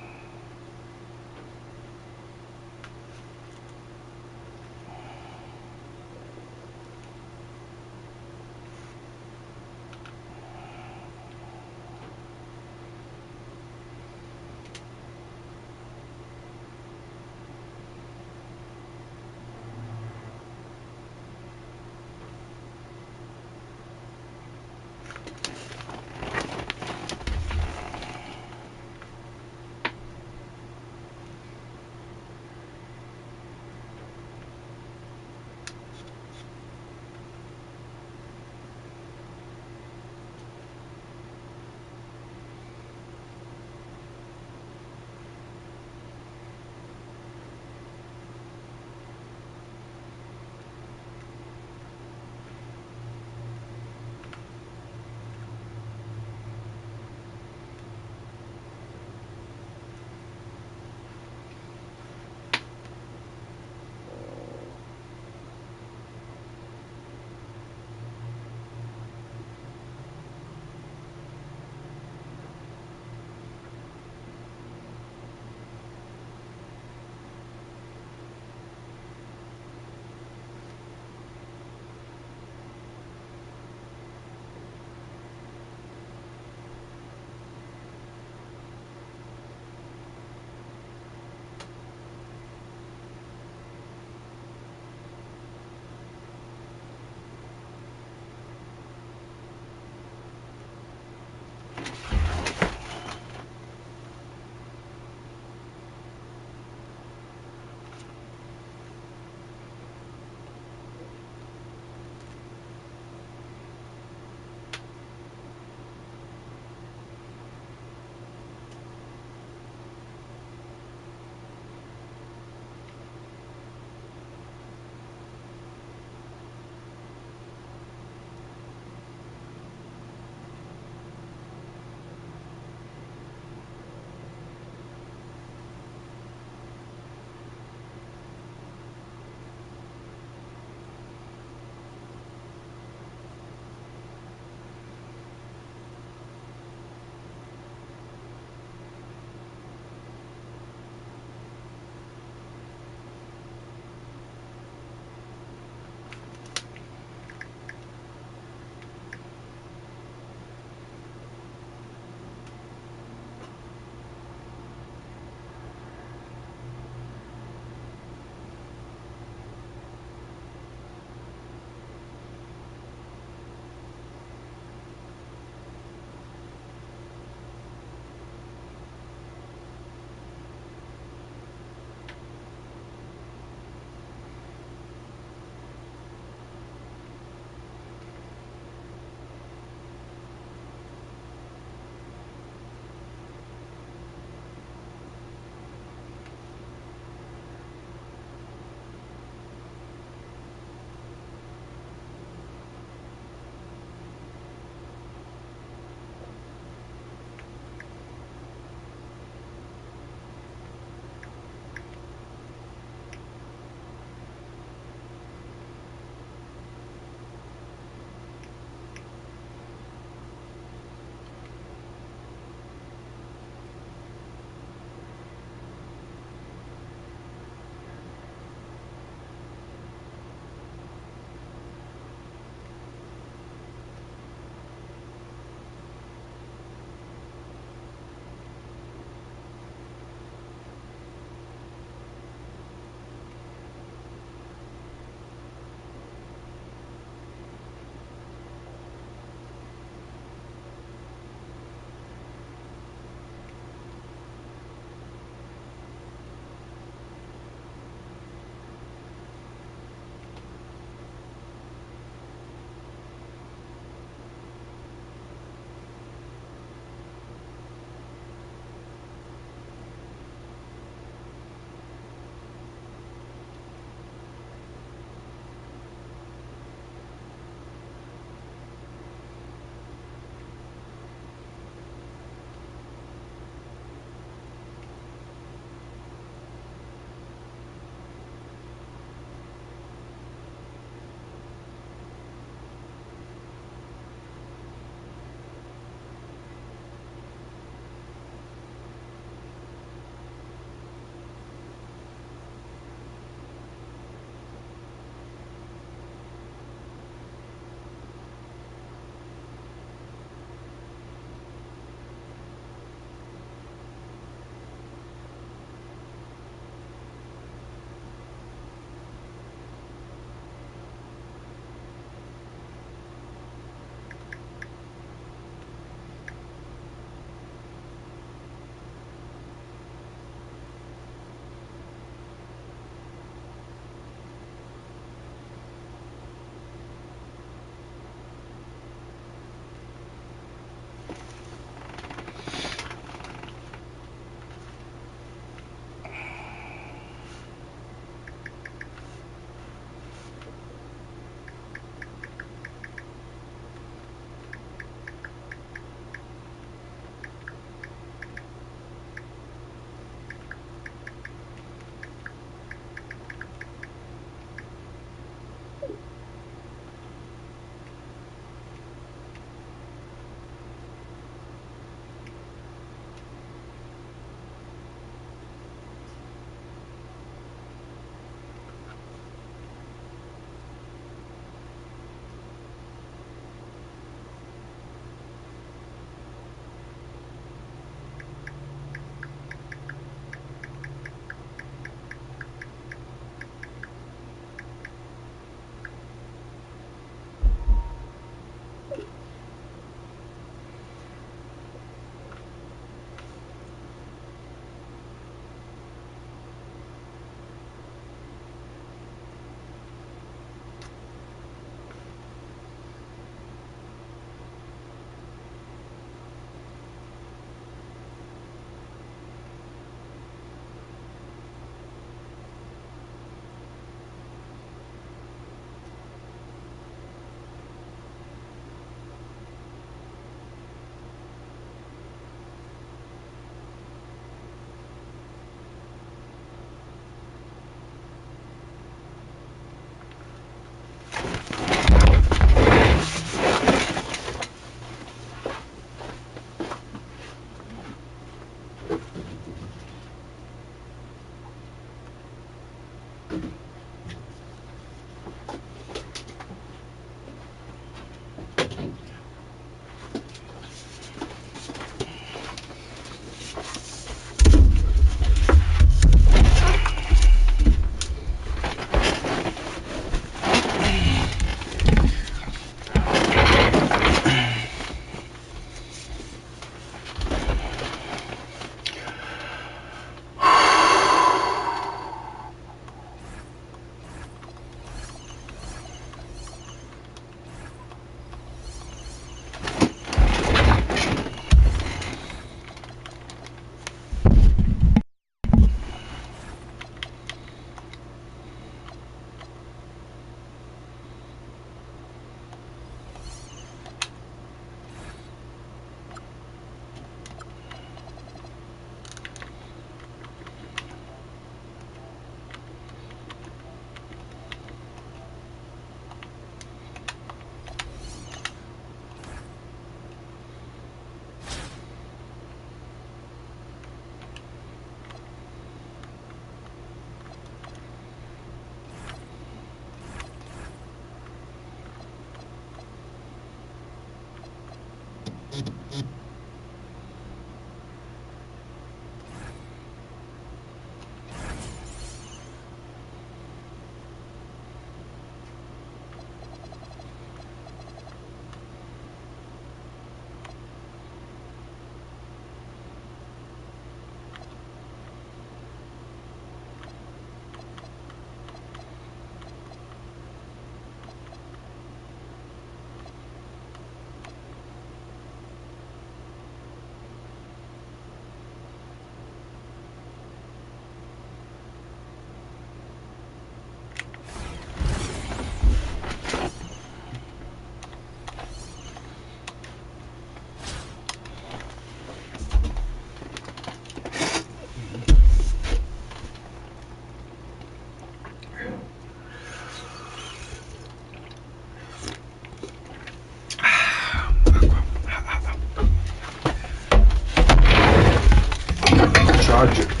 Charger.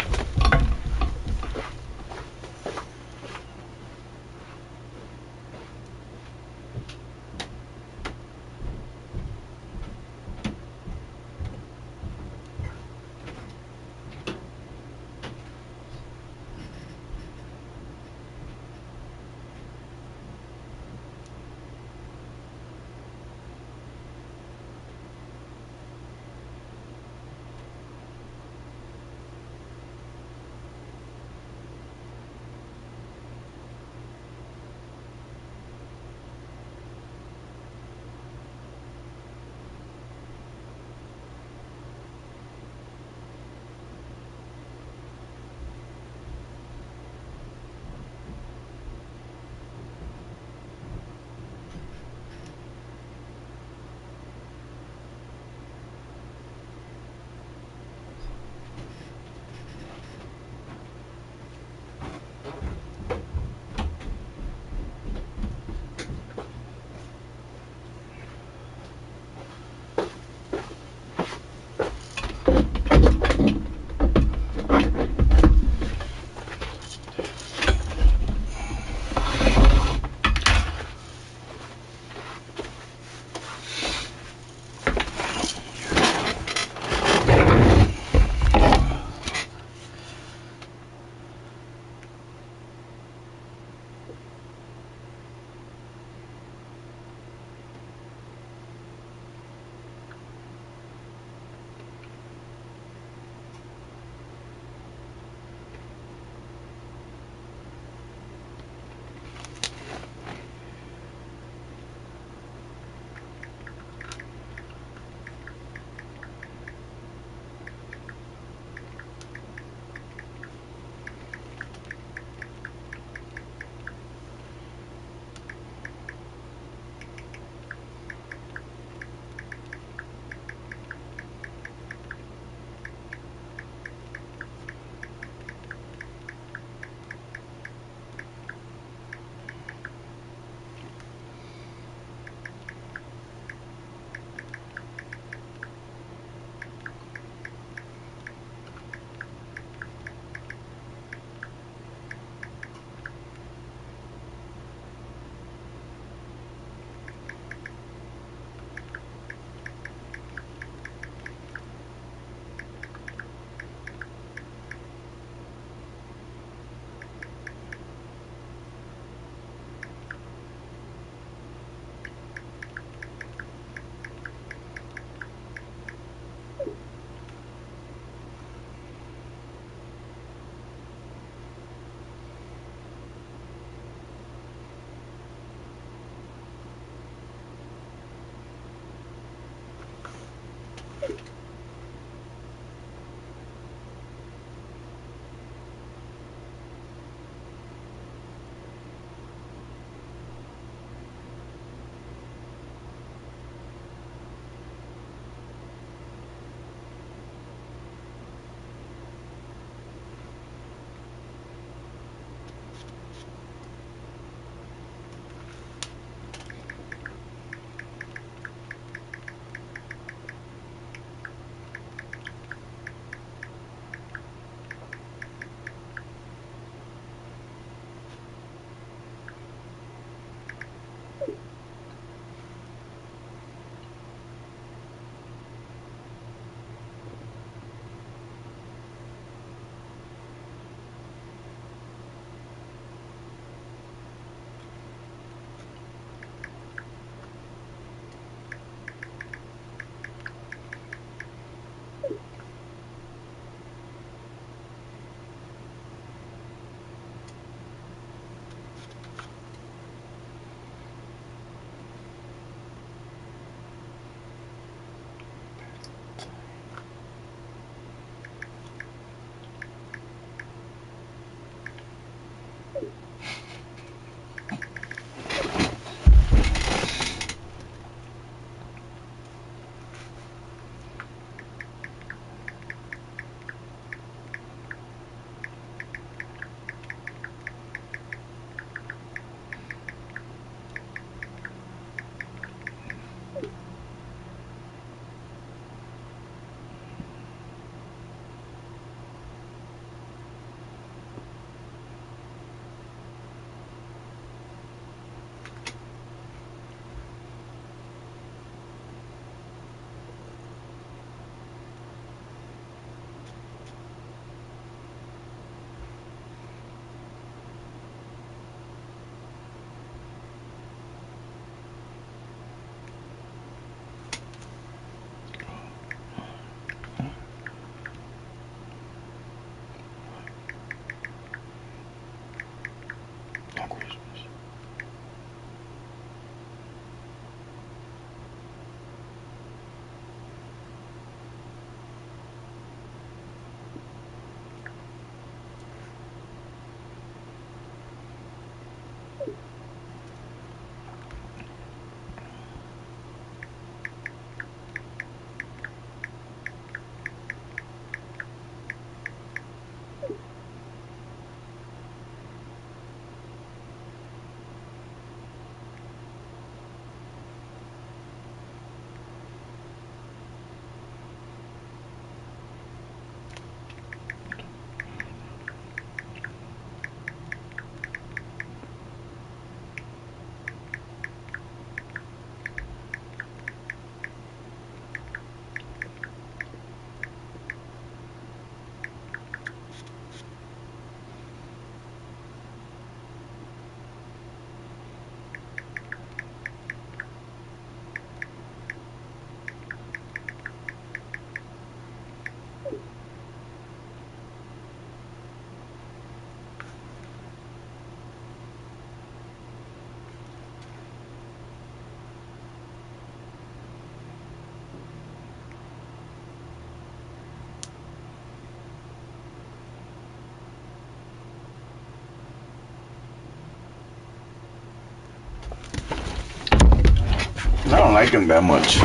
I don't like him that much.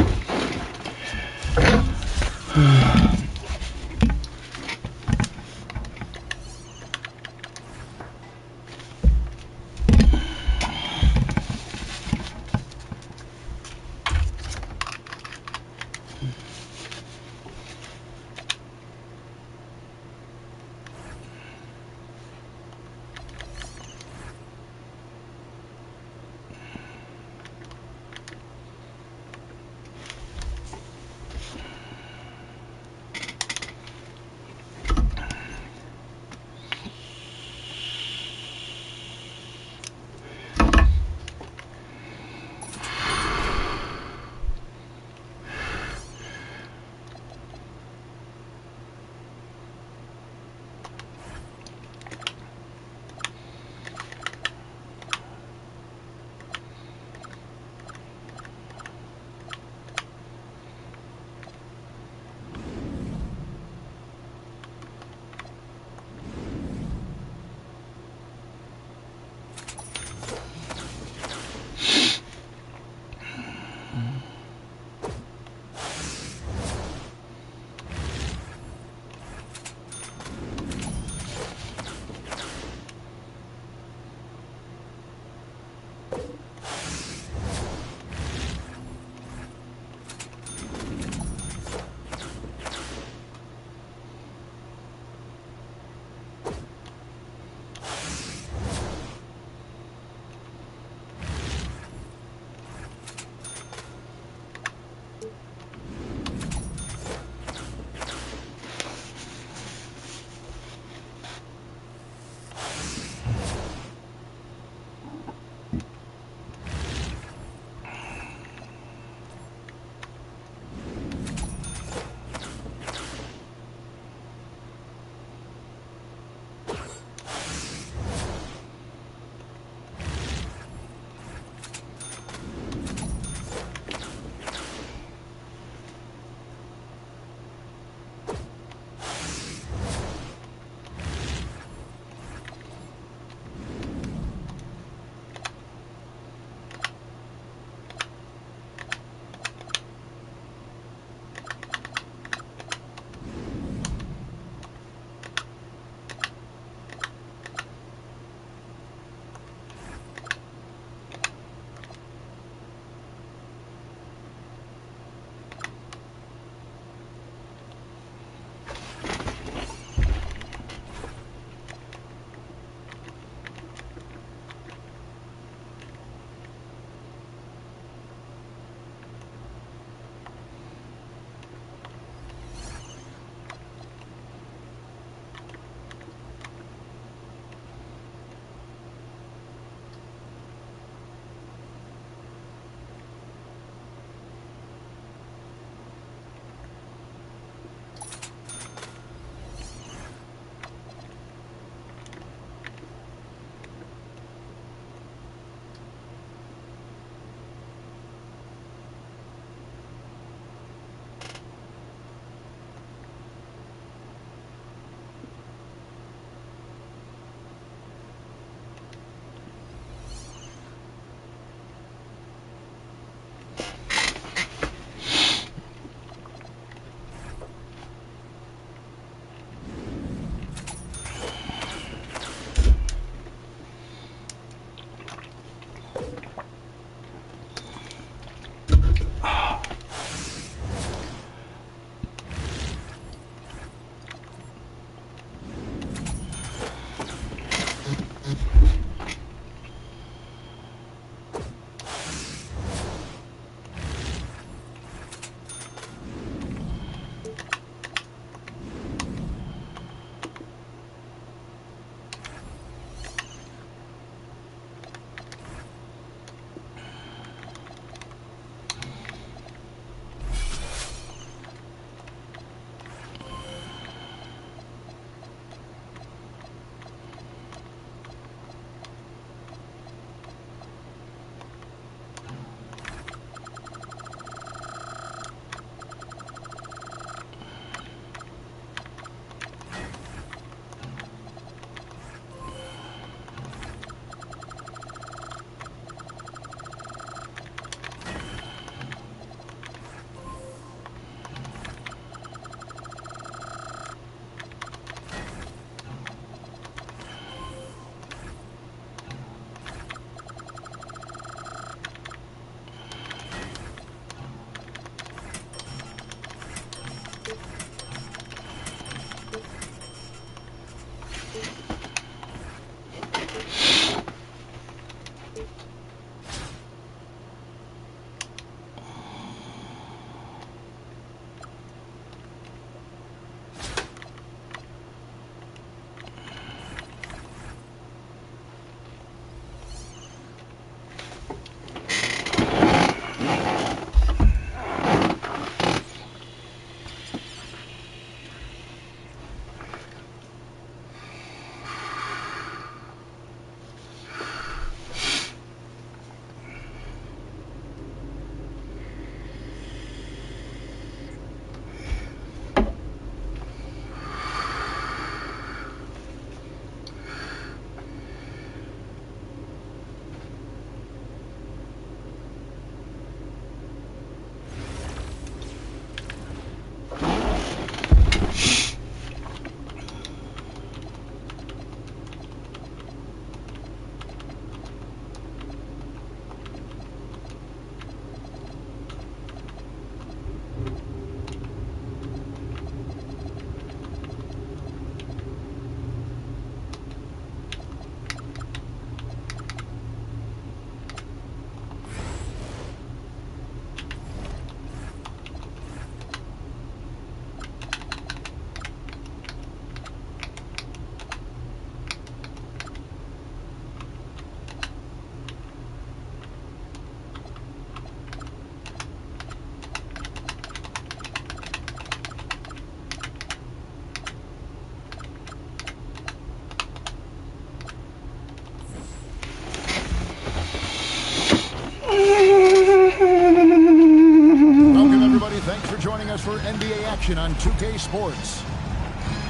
action on 2K Sports.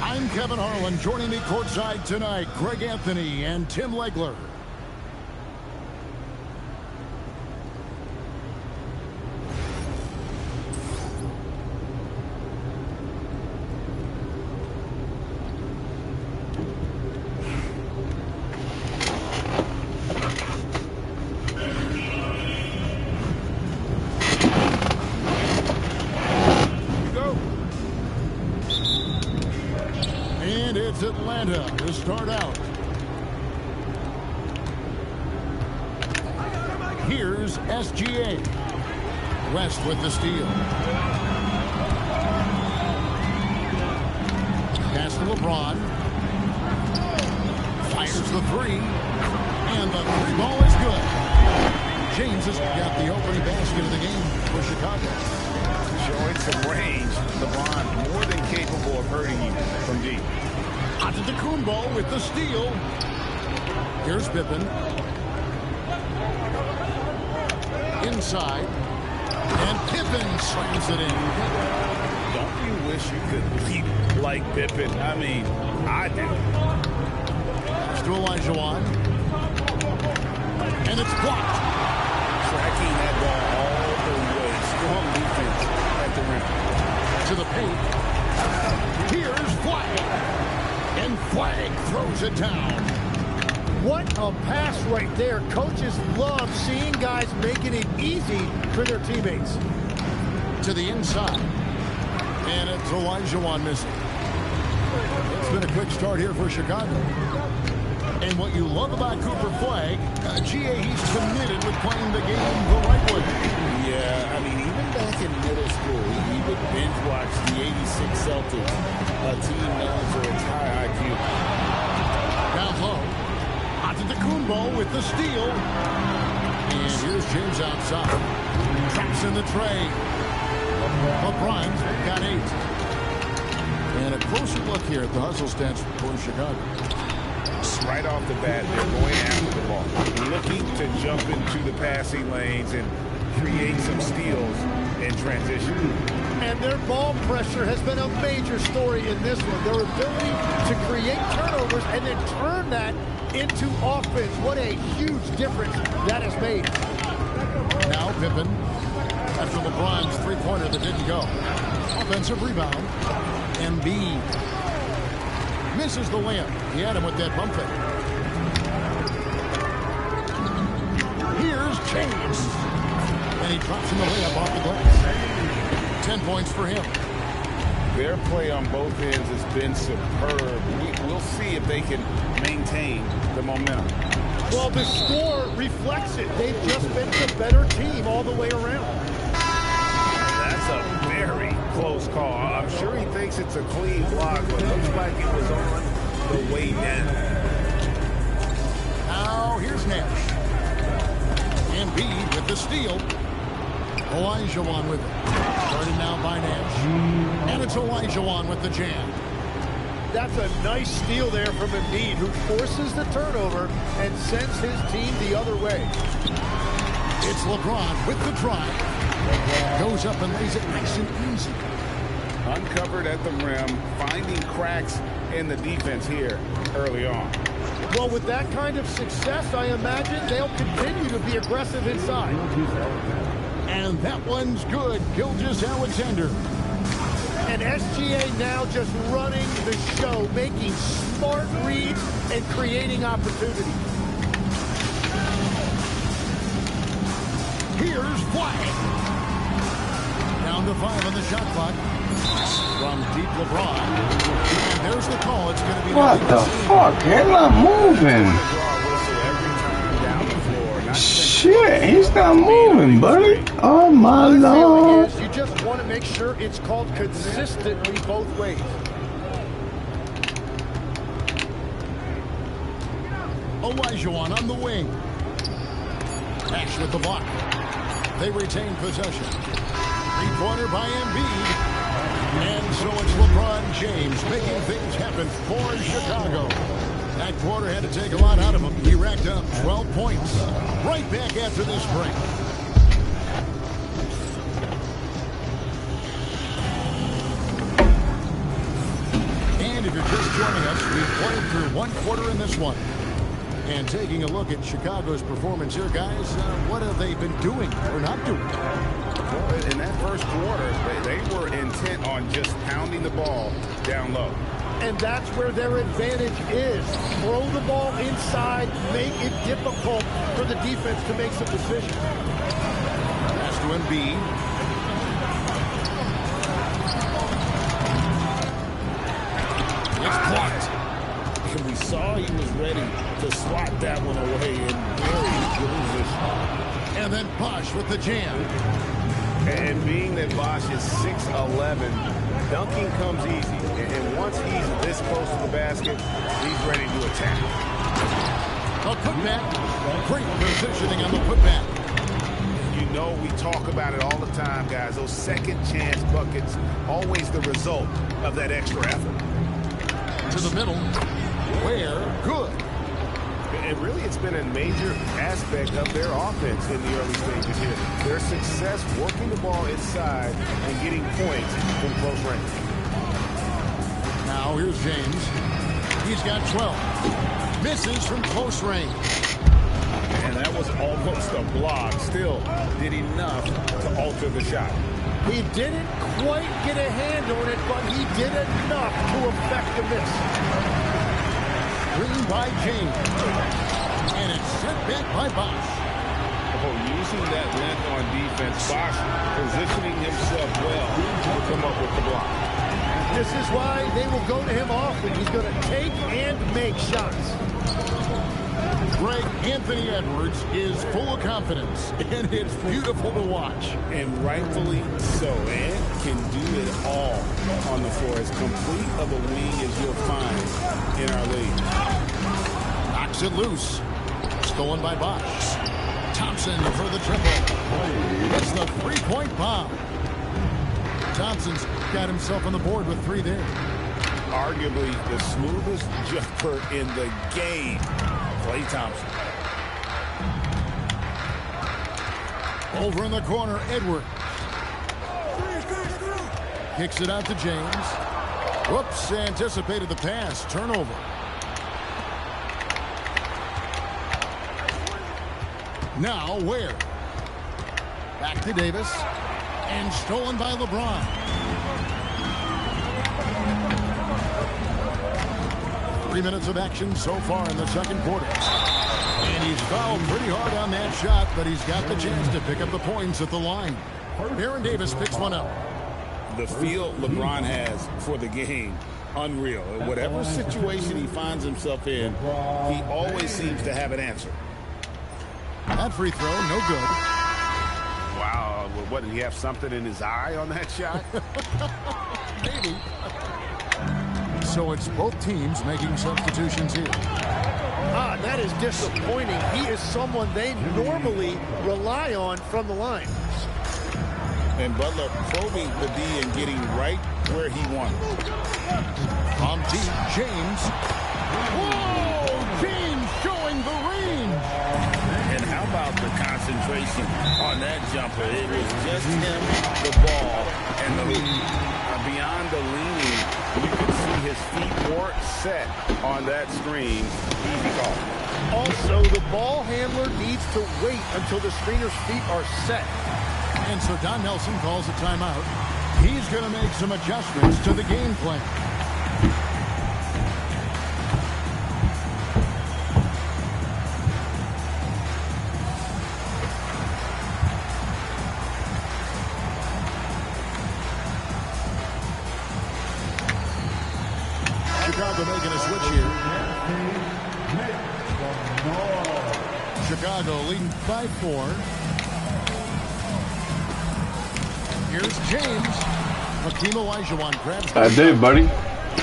I'm Kevin Harlan. Joining me courtside tonight, Greg Anthony and Tim Legler. It's Atlanta to start out. Here's SGA. West with the steal. Pass to LeBron. Fires the three. And the three ball is good. James has got the opening basket of the game for Chicago. Showing some range. LeBron more than capable of hurting you from deep. Antetokounmpo with the steal. Here's Pippen. Inside. And Pippen slams it in. Don't you wish you could leap like Pippen? I mean, I do. Pass to Olajuwon. And it's blocked. Tracking that ball all the way. Strong defense at the rim. To the paint. Here's Flag. And Flag throws it down. What a pass right there. Coaches love seeing guys making it easy for their teammates. To the inside. And it's Olajuwon missing. It's been a quick start here for Chicago. And what you love about Cooper Flag, GA, he's committed with playing the game the right way. Yeah, I mean, even back in middle school, he would binge watch the 86 Celtics, a team known for its high IQ. Down low. Antetokounmpo with the steal. And here's James outside. Traps in the tray. LeBron's got 8. And a closer look here at the hustle stats for Chicago. Right off the bat, they're going after the ball, looking to jump into the passing lanes and create some steals in transition. And their ball pressure has been a major story in this one. Their ability to create turnovers and then turn that into offense. What a huge difference that has made. Now Pippen, after LeBron's three-pointer that didn't go. Offensive rebound. Embiid misses the layup. He had him with that bump fake. Here's James. And he drops in the layup off the glass. 10 points for him. Their play on both ends has been superb. We'll see if they can maintain the momentum. Well, the score reflects it. They've just been the better team all the way around. That's a very close call. I'm sure he thinks it's a clean block, but it looks like it was on the way down. Now here's Nash. Embiid with the steal. Olajuwon with it. Started now by Nash. And it's Olajuwon with the jam. That's a nice steal there from Embiid, who forces the turnover and sends his team the other way. It's LeBron with the drive. Goes up and lays it nice and easy. Uncovered at the rim, finding cracks in the defense here early on. Well, with that kind of success, I imagine they'll continue to be aggressive inside. And that one's good. Gilgeous-Alexander. And SGA now just running the show, making smart reads and creating opportunity. Here's Flag. Down to 5 on the shot clock. From deep LeBron. And there's the call. It's going to be... What the fuck? He's not moving. Shit, he's not moving, buddy. Oh my lord. You just want to make sure it's called consistently both ways. Olajuwon on the wing. Nash with the block. They retain possession. Three-pointer by Embiid. And so it's LeBron James making things happen for Chicago. That quarter had to take a lot out of him. He racked up 12 points. Right back after this break. just joining us, we've played through one quarter in this one. And taking a look at Chicago's performance here, guys, what have they been doing or not doing? Well, in that first quarter, they were intent on just pounding the ball down low. And that's where their advantage is. Throw the ball inside, make it difficult for the defense to make some decisions. Pass to Embiid. It's blocked. And we saw he was ready to swat that one away in very good position. And then Bosh with the jam. And being that Bosh is 6'11", dunking comes easy. And once he's this close to the basket, he's ready to attack. A putback. Great positioning on the putback. You know we talk about it all the time, guys. Those second chance buckets, always the result of that extra effort. To the middle. Where? Good. And really, it's been a major aspect of their offense in the early stages here. Their success working the ball inside and getting points from close range. Now here's James. He's got 12. Misses from close range. And that was almost a block. Still did enough to alter the shot. He didn't quite get a hand on it, but he did enough to affect the miss. Green by James. And it's set back by Bosh. Oh, using that length on defense, Bosh positioning himself well to come up with the block. This is why they will go to him often. He's going to take and make shots. Greg, Anthony Edwards is full of confidence, and it's beautiful to watch. And rightfully so. And can do it all on the floor. As complete of a wing as you'll find in our league. Knocks it loose. Stolen by Bosh. Thompson for the triple. It's the three-point bomb. Thompson's got himself on the board with 3 there. Arguably the smoothest jumper in the game. Klay Thompson. Over in the corner, Edwards. Kicks it out to James. Whoops, anticipated the pass. Turnover. Now, Ware. Back to Davis. And stolen by LeBron. Three minutes of action so far in the second quarter. And he's fouled pretty hard on that shot, but he's got the chance to pick up the points at the line. Aaron Davis picks one up. The feel LeBron has for the game, unreal. Whatever situation he finds himself in, he always seems to have an answer. That free throw, no good. Wow, what, did he have something in his eye on that shot? Maybe. So it's both teams making substitutions here. That is disappointing. He is someone they normally rely on from the line. And Butler probing the D and getting right where he wanted. On deep, James. Whoa! James showing the range. And how about the concentration on that jumper? It was just him, the ball, and the lead. Beyond the leaning, you can see his feet weren't set on that screen. Easy call. Also, the ball handler needs to wait until the screener's feet are set. And so Don Nelson calls a timeout. He's going to make some adjustments to the game plan. Chicago making a switch here. Chicago leading by 4. Here's James. Hakeem Olajuwon grabs. I did, buddy.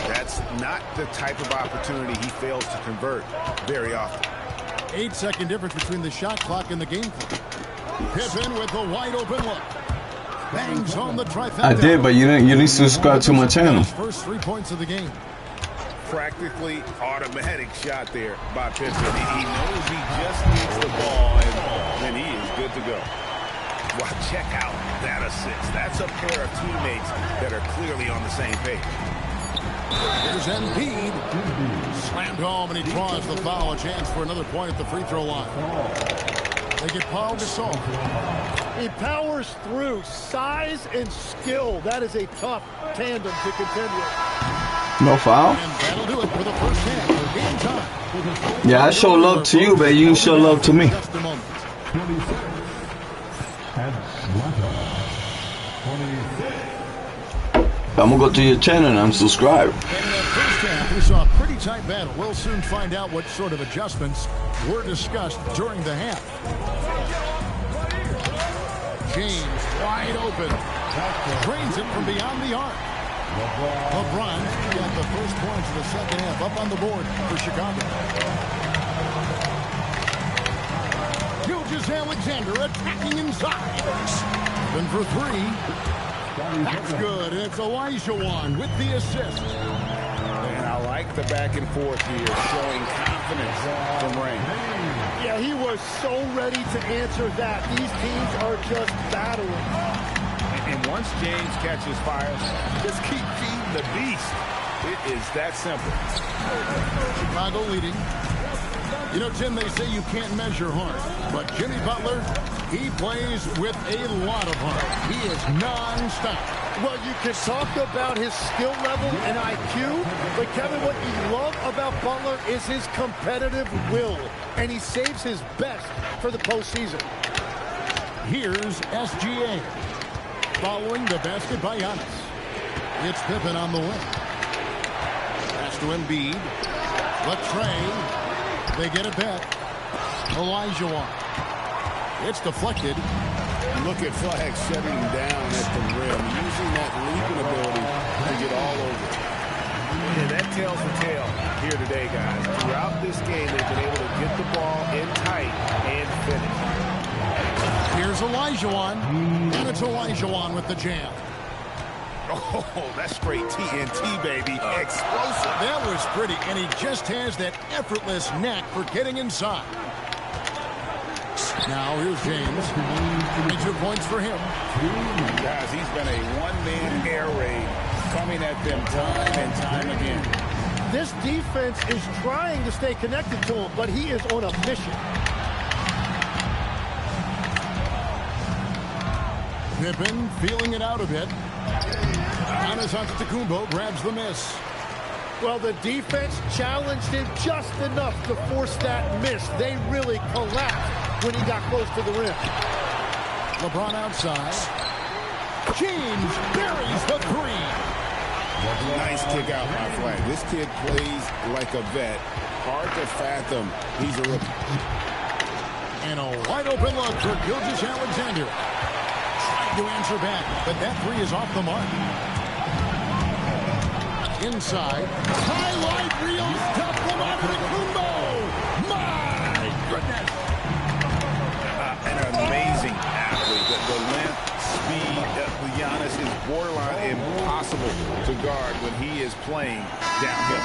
That's not the type of opportunity he fails to convert very often. 8-second difference between the shot clock and the game clock. Pippen with the wide open look. Bangs on the trifecta. I did, but you didn't subscribe to my channel. First 3 points of the game. Practically automatic shot there by Pippen. He knows he just needs the ball, and then he is good to go. Wow, check out that assist. That's a pair of teammates that are clearly on the same page. Here's Embiid. Slammed home, and he draws the foul. A chance for another point at the free throw line. They get Paul Gasol. He powers through. Size and skill. That is a tough tandem to contend with. No foul? And that'll do it for the first half. Game time. Yeah, I show love to you, but you show love to me. Just a moment. 26. Atlanta. 26. I'm gonna go to your channel and I'm subscribed. And in that first half, we saw a pretty tight battle. We'll soon find out what sort of adjustments were discussed during the half. James wide open. Drains it from beyond the arc. LeBron got the first points of the second half up on the board for Chicago. Gilgeous-Alexander attacking inside. Then for three. That's good. And it's Olajuwon with the assist. And I like the back and forth here, showing confidence from Ray. Yeah, he was so ready to answer that. These teams are just battling. And once James catches fire, just keep feeding the beast. It is that simple. Chicago leading. You know, Tim, they say you can't measure heart, but Jimmy Butler, he plays with a lot of heart. He is non-stop. Well, you can talk about his skill level and IQ, but Kevin, what you love about Butler is his competitive will, and he saves his best for the postseason. Here's SGA. Following the basket by Giannis. It's Pippen on the wing. Pass to Embiid. Latrey. They get it back. Olajuwon. It's deflected. Look at Flag shutting him down at the rim, using that leaping ability to get all over. And that tells the tale here today, guys. Throughout this game, they've been able to get the ball in tight and finish. Here's Olajuwon. And it's Olajuwon with the jam. Oh, that's straight TNT, baby. Explosive. That was pretty, and he just has that effortless knack for getting inside. Now here's James. 22 points for him. Guys, he's been a one-man air raid, coming at them time and time again. This defense is trying to stay connected to him, but he is on a mission. Pippen feeling it out a bit. Giannis Antetokounmpo grabs the miss. Well, the defense challenged him just enough to force that miss. They really collapsed when he got close to the rim. LeBron outside. James buries the three. Nice kick out by Flag. This kid plays like a vet. Hard to fathom. He's a rookie. And a wide open look for Gilgeous-Alexander. Trying to answer back, but that three is off the mark. Inside. Highlight reel stop from Antetokounmpo. My goodness. An amazing athlete. The length, speed, Giannis is borderline impossible to guard when he is playing downhill.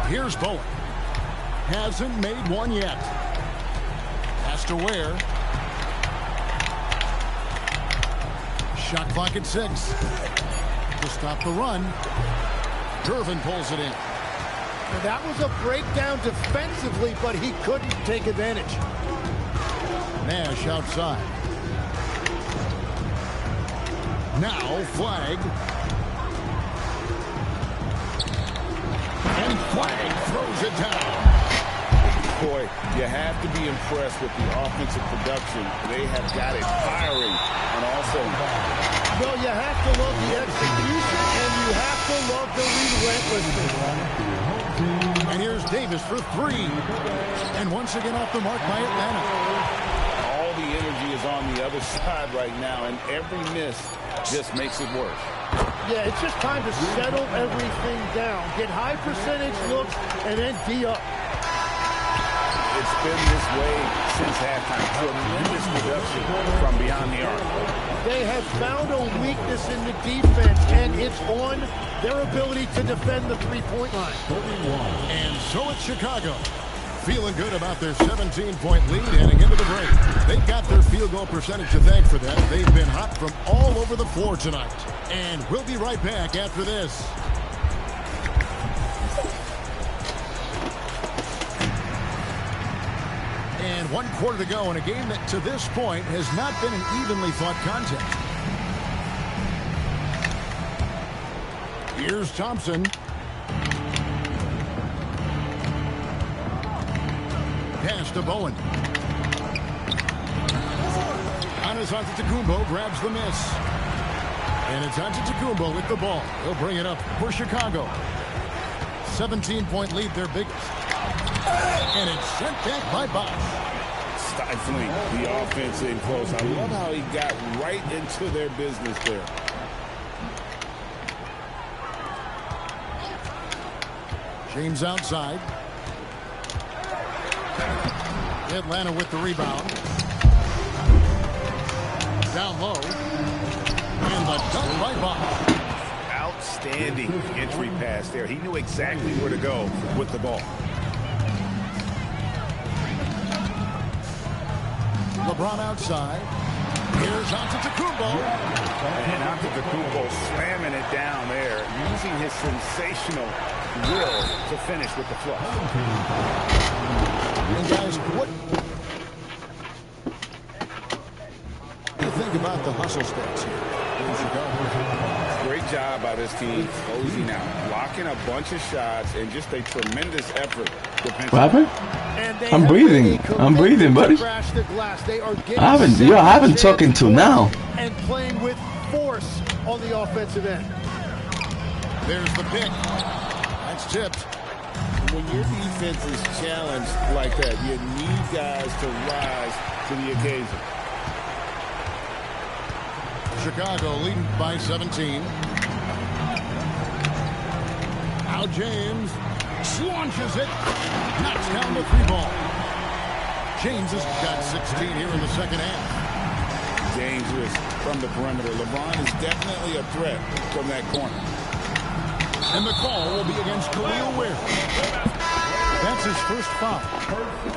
Here's Bowen. Hasn't made one yet. Has to Ware. Shot clock at 6. To stop the run. Irvin pulls it in. Now, that was a breakdown defensively, but he couldn't take advantage. Nash outside. Now Flag. And Flag throws it down. Boy, you have to be impressed with the offensive production. They have got it firing on all cylinders. Well, you have to love the execution, and you have to love the relentlessness. And here's Davis for 3. And once again off the mark by Atlanta. All the energy is on the other side right now, and every miss just makes it worse. Yeah, it's just time to settle everything down. Get high percentage looks and then D up. it's been this way since halftime. Tremendous production from beyond the arc. They have found a weakness in the defense, and it's on their ability to defend the three-point line. And so it's Chicago. Feeling good about their 17-point lead heading into the break. They've got their field goal percentage to thank for that. They've been hot from all over the floor tonight. And we'll be right back after this. And 1 quarter to go in a game that to this point has not been an evenly fought contest. Here's Thompson. Pass to Bowen. Giannis Antetokounmpo grabs the miss. And it's Antetokounmpo with the ball. He'll bring it up for Chicago. 17-point lead, their biggest. And it's sent back by Bosch. Stifling the offense in close. I love how he got right into their business there. James outside. Atlanta with the rebound. Down low. And the dunk by Bosch. Outstanding entry pass there. He knew exactly where to go with the ball. LeBron outside. Here's Antetokounmpo. And Antetokounmpo slamming it down there, using his sensational will to finish with the flush. And guys, what do you think about the hustle stats here in Chicago? Great job by this team closing out, blocking a bunch of shots, and just a tremendous effort defensively. What happened? I'm breathing. I'm breathing, buddy. I haven't talking to now. And playing with force on the offensive end. There's the pick. That's tipped. When your defense is challenged like that, you need guys to rise to the occasion. Chicago leading by 17. Now James launches it. Knocks down the three ball. James has got 16 here in the second half. Dangerous from the perimeter. LeBron is definitely a threat from that corner. And the call will be against Khalil Ware. That's his first foul.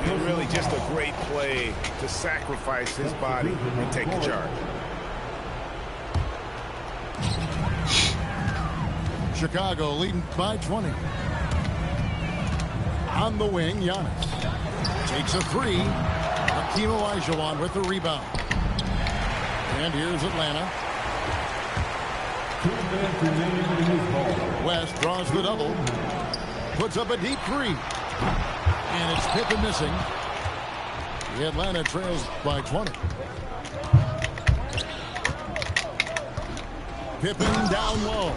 And really just a great play to sacrifice his body and take the charge. Chicago leading by 20. On the wing, Giannis takes a three. Hakeem Olajuwon with the rebound. And here's Atlanta. West draws the double. Puts up a deep three. And it's Pippen missing. The Atlanta trails by 20. Pippen down low.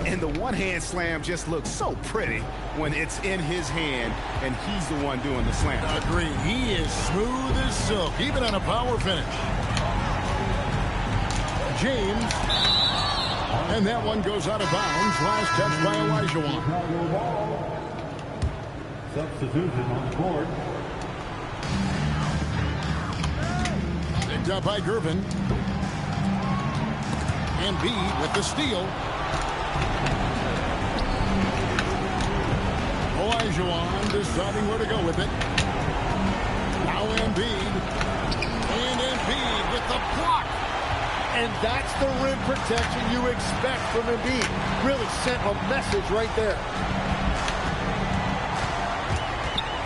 And the one-hand slam just looks so pretty when it's in his hand and he's the one doing the slam. Agree. He is smooth as silk, even on a power finish. James. And that one goes out of bounds. Last touch by Olajuwon. Substitution on the board. Picked up by Gervin. Embiid with the steal. Olajuwon deciding where to go with it. Now Embiid. And Embiid with the block. And that's the rim protection you expect from Embiid. Really sent a message right there.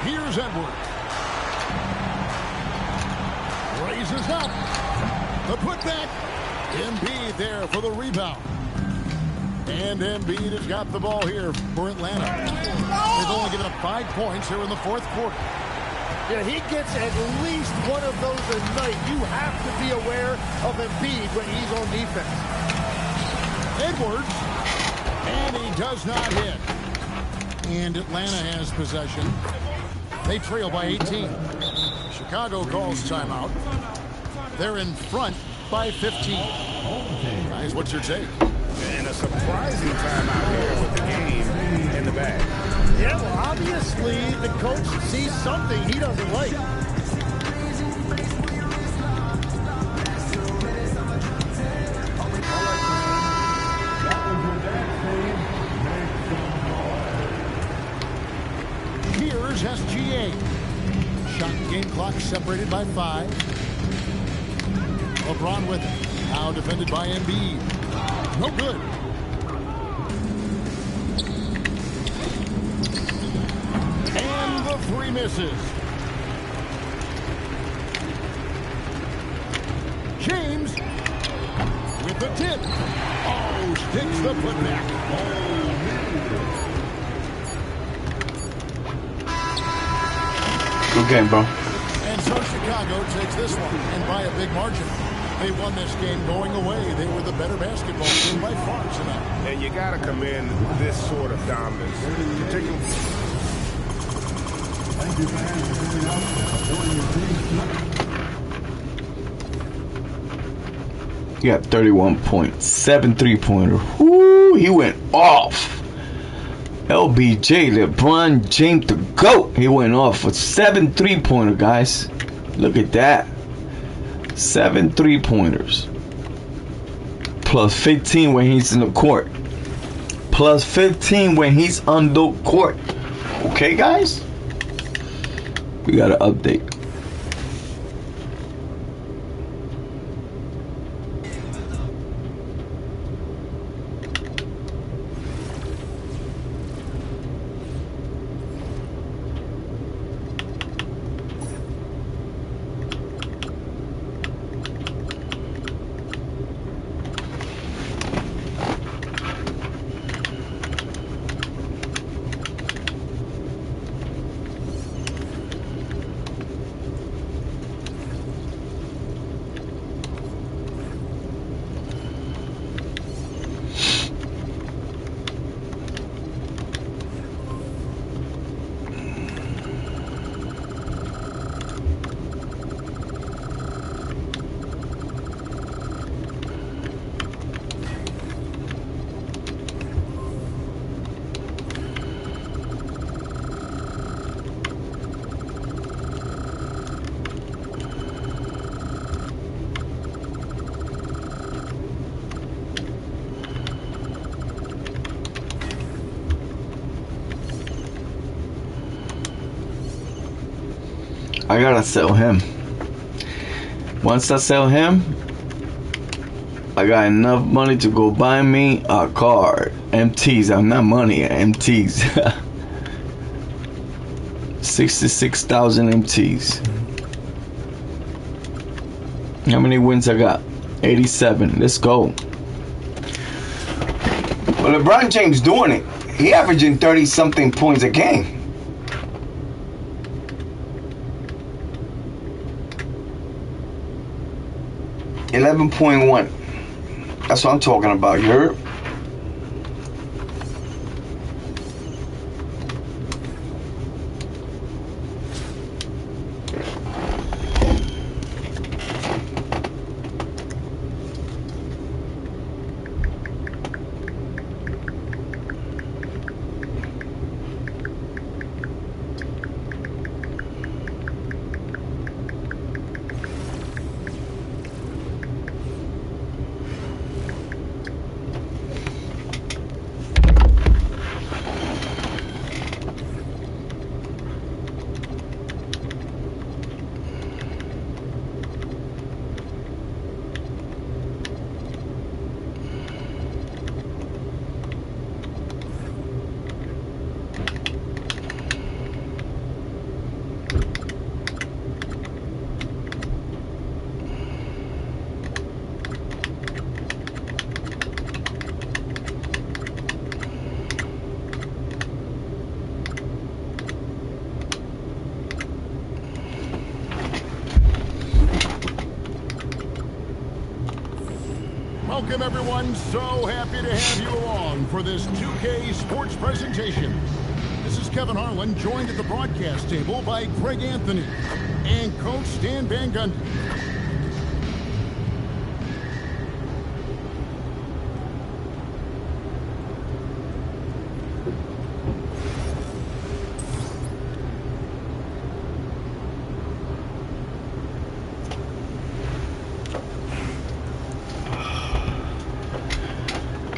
Here's Edwards. Raises up. The putback. Embiid there for the rebound. And Embiid has got the ball here for Atlanta. They've only given up 5 points here in the fourth quarter. Yeah, he gets at least one of those a night. You have to be aware of Embiid when he's on defense. Edwards. And he does not hit. And Atlanta has possession. They trail by 18. Chicago calls timeout. They're in front by 15. Guys, what's your take? And a surprising timeout here with the game in the bag. Yeah, well, obviously the coach sees something he doesn't like. Here's SGA. Shot game clock separated by 5. LeBron with it. Now defended by Embiid. No good. And the 3 misses. James with the tip. Oh, sticks the putback. Good game, bro. And so Chicago takes this one, and by a big margin. They won this game going away. They were the better basketball team by far tonight. And you got to commend this sort of dominance. Particularly. Thank you, fans, for coming out and supporting your team. He got 31 points, 7 3-pointer. Woo, he went off. LBJ, LeBron James, the GOAT. He went off with 7 3-pointer, guys. Look at that. 7 3-pointers. Plus 15 when he's in the court. Plus 15 when he's on the court. Okay, guys? We got an update. I gotta sell him. Once I sell him, I got enough money to go buy me a card. MTs, I'm not money, MTs. 66,000 MTs. How many wins I got? 87. Let's go. Well, LeBron James doing it. He averaging 30-something points a game. $11.1. That's what I'm talking about. You heard? Welcome, everyone. So happy to have you along for this 2K Sports presentation. This is Kevin Harlan, joined at the broadcast table by Greg Anthony and Coach Stan Van Gundy.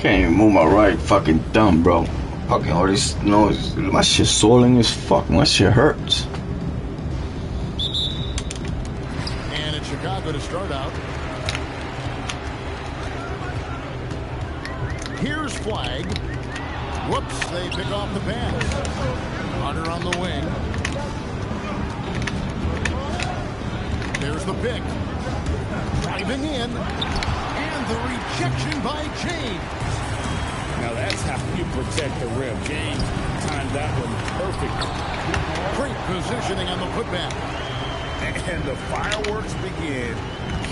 Can't even move my right fucking thumb, bro. Fucking all this noise. My shit swollen as fuck. My shit hurts. And it's Chicago to start out. Here's flag. Whoops, they pick off the pass. Hunter on the wing. There's the pick. Driving in. And the rejection by James. Now that's how you protect the rim. James timed that one perfect. Great positioning on the putback. And the fireworks begin.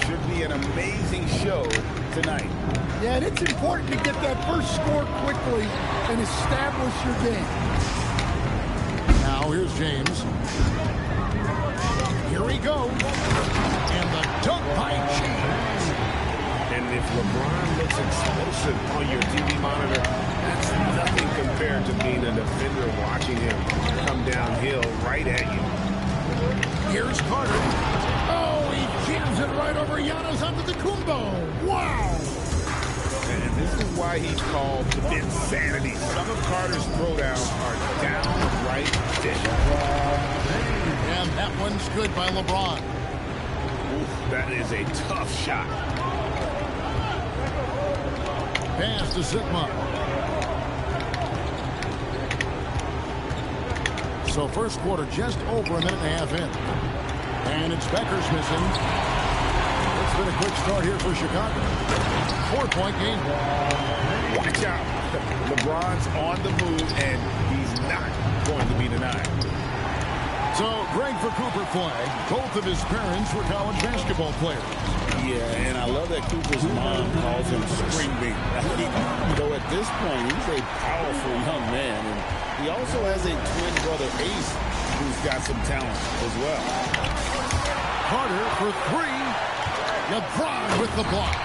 Should be an amazing show tonight. Yeah, and it's important to get that first score quickly and establish your game. Now here's James. Here he goes. And the dunk by James. And if LeBron looks explosive on your TV monitor, that's nothing compared to being a defender watching him come downhill right at you. Here's Carter. Oh, he jams it right over Giannis Antetokounmpo. Wow. And this is why he's called the insanity. Some of Carter's throwdowns are downright vicious. And that one's good by LeBron. Oof, that is a tough shot. Pass to Sigma. So first quarter just over a minute and a half in. And it's Becker's missing. It's been a quick start here for Chicago. 4-point game. Watch out. LeBron's on the move, and he's not going to be denied. So great for Cooper Flag. Both of his parents were college basketball players. Yeah, and I love that Cooper's mom calls him String Bean. Though at this point, he's a powerful young man. And he also has a twin brother, Ace, who's got some talent as well. Carter for three. LeBron with the block.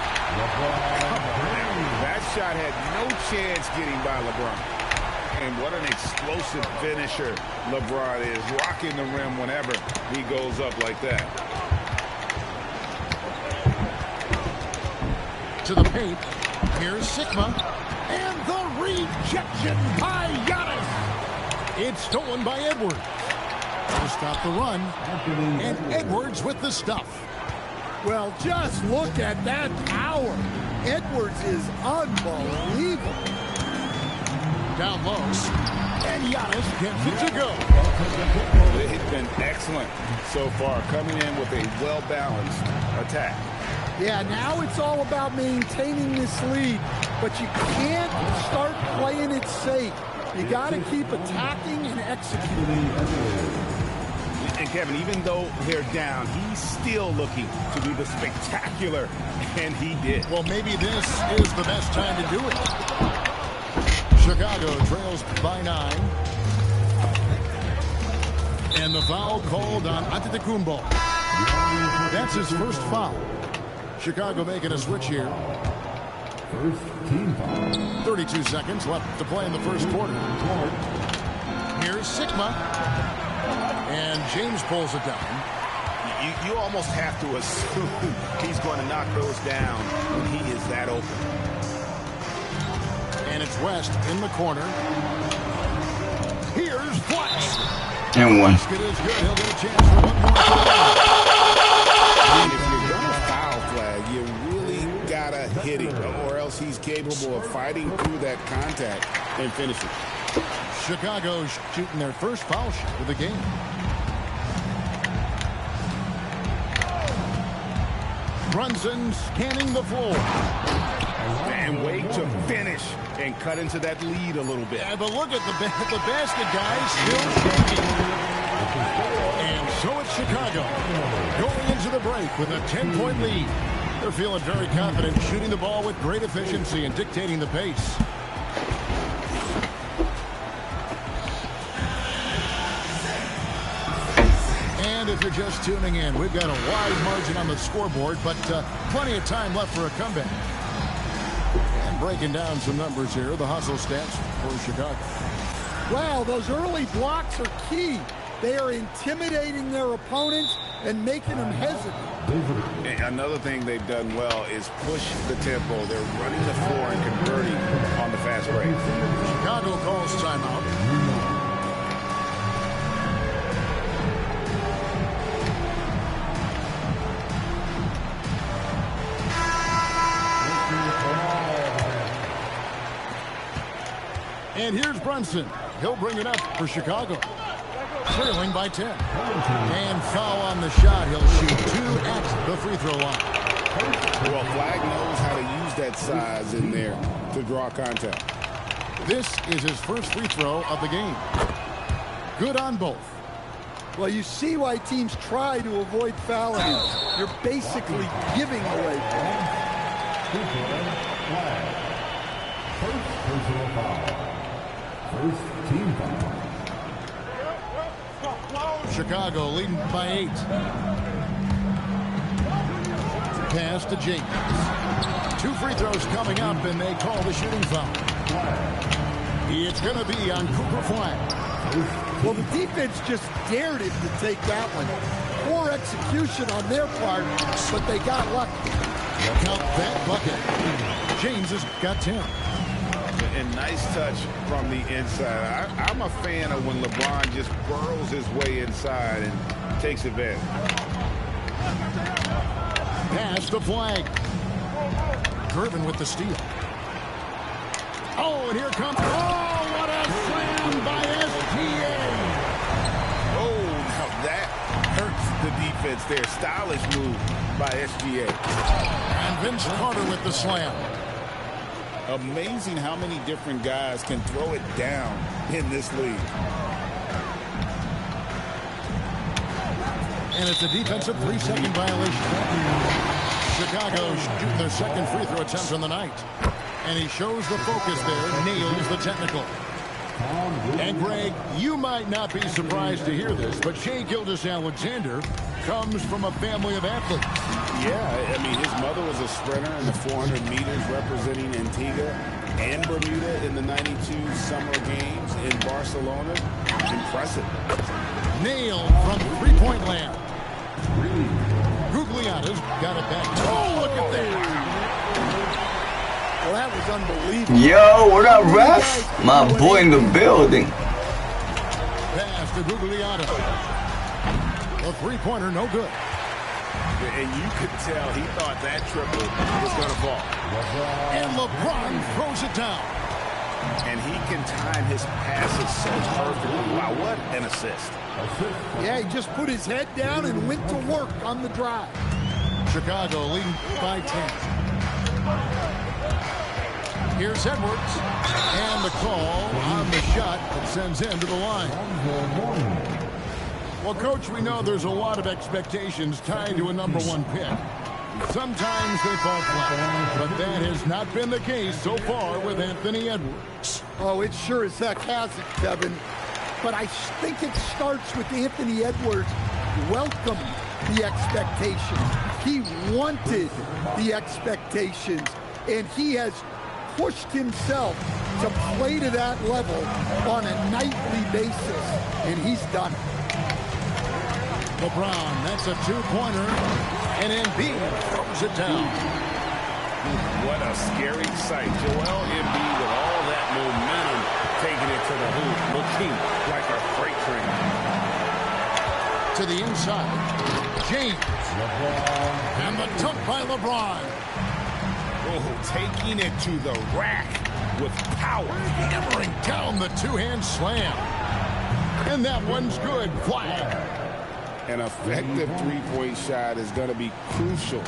That shot had no chance getting by LeBron. And what an explosive finisher LeBron is, rocking the rim whenever he goes up like that. To the paint. Here's Sigma. And the rejection by Giannis. It's stolen by Edwards. To stop the run. And Edwards with the stuff. Well, just look at that power. Edwards is unbelievable. Down low. And Giannis gets it to go. They've been excellent so far, coming in with a well-balanced attack. Yeah, now it's all about maintaining this lead, but you can't start playing it safe. You got to keep attacking and executing. And Kevin, even though they're down, he's still looking to do the spectacular, and he did. Well, maybe this is the best time to do it. Chicago trails by 9. And the foul called on Antetokounmpo. That's his first foul. Chicago making a switch here. First team foul. 32 seconds left to play in the first quarter. Here's Sigma. And James pulls it down. You almost have to assume he's going to knock those down when he is that open. And it's West in the corner. Here's Flex. And one. Basket is good. He'll get a chance for one more. And if you're going to foul flag, you really got to hit him, or else he's capable of fighting through that contact and finishing. Chicago shooting their first foul shot of the game. Brunson scanning the floor. And wait to finish and cut into that lead a little bit. Yeah, but look at the basket, guys, still shaking. And so it's Chicago going into the break with a 10-point lead. They're feeling very confident, shooting the ball with great efficiency and dictating the pace. And if you're just tuning in, we've got a wide margin on the scoreboard, but plenty of time left for a comeback. And breaking down some numbers here, the hustle stats for Chicago. Wow, those early blocks are key. They are intimidating their opponents, and making them hesitate. And another thing they've done well is push the tempo. They're running the floor and converting on the fast break. Chicago calls timeout. And here's Brunson. He'll bring it up for Chicago. Trailing by 10. And foul on the shot. He'll shoot 2 at the free throw line. Well, Flag knows how to use that size in there to draw contact. This is his first free throw of the game. Good on both. Well, you see why teams try to avoid fouling him. You're basically giving away points. First personal foul. First team foul. Chicago leading by 8. Pass to James. 2 free throws coming up, and they call the shooting foul. It's going to be on Cooper Flag. Well, the defense just dared him to take that one. Poor execution on their part, but they got lucky. Count that bucket. James has got 10. And nice touch from the inside. I'm a fan of when LeBron just burrows his way inside and takes advantage. Pass to Flag. Gervin with the steal. Oh, and here comes... Oh, what a slam by SGA. Oh, now that hurts the defense there. Stylish move by SGA. And Vince Carter with the slam. Amazing how many different guys can throw it down in this league. And it's a defensive 3-second violation. Chicago shooting their second free throw attempt on the night. And he shows the focus there, nails the technical. And Greg, you might not be surprised to hear this, but Shai Gilgeous-Alexander comes from a family of athletes. Yeah, I mean, his mother was a sprinter in the 400 meters representing Antigua and Bermuda in the 92 Summer Games in Barcelona. Impressive. Nailed from three-point land. Gugliotta's got it back. Oh, look at that. Well, that was unbelievable. Yo, what up, ref? My boy in the building. Pass to Gugliotta. A three-pointer, no good. And you could tell he thought that triple was going to fall. And LeBron throws it down. And he can time his passes so perfectly. Wow, what an assist. Yeah, he just put his head down and went to work on the drive. Chicago leading by 10. Here's Edwards. And the call on the shot that sends him to the line. Well, Coach, we know there's a lot of expectations tied to a #1 pick. Sometimes they fall flat, but that has not been the case so far with Anthony Edwards. Oh, it sure as heck hasn't, Kevin. But I think it starts with Anthony Edwards welcomed the expectations. He wanted the expectations, and he has pushed himself to play to that level on a nightly basis, and he's done it. LeBron, that's a two-pointer, and Embiid throws it down. What a scary sight. Joel Embiid with all that momentum taking it to the hoop, looking like a freight train. To the inside, James. And the dunk by LeBron. Oh, taking it to the rack with power. Hammering down the two-hand slam. And that one's good. Flag. An effective three-point shot is going to be crucial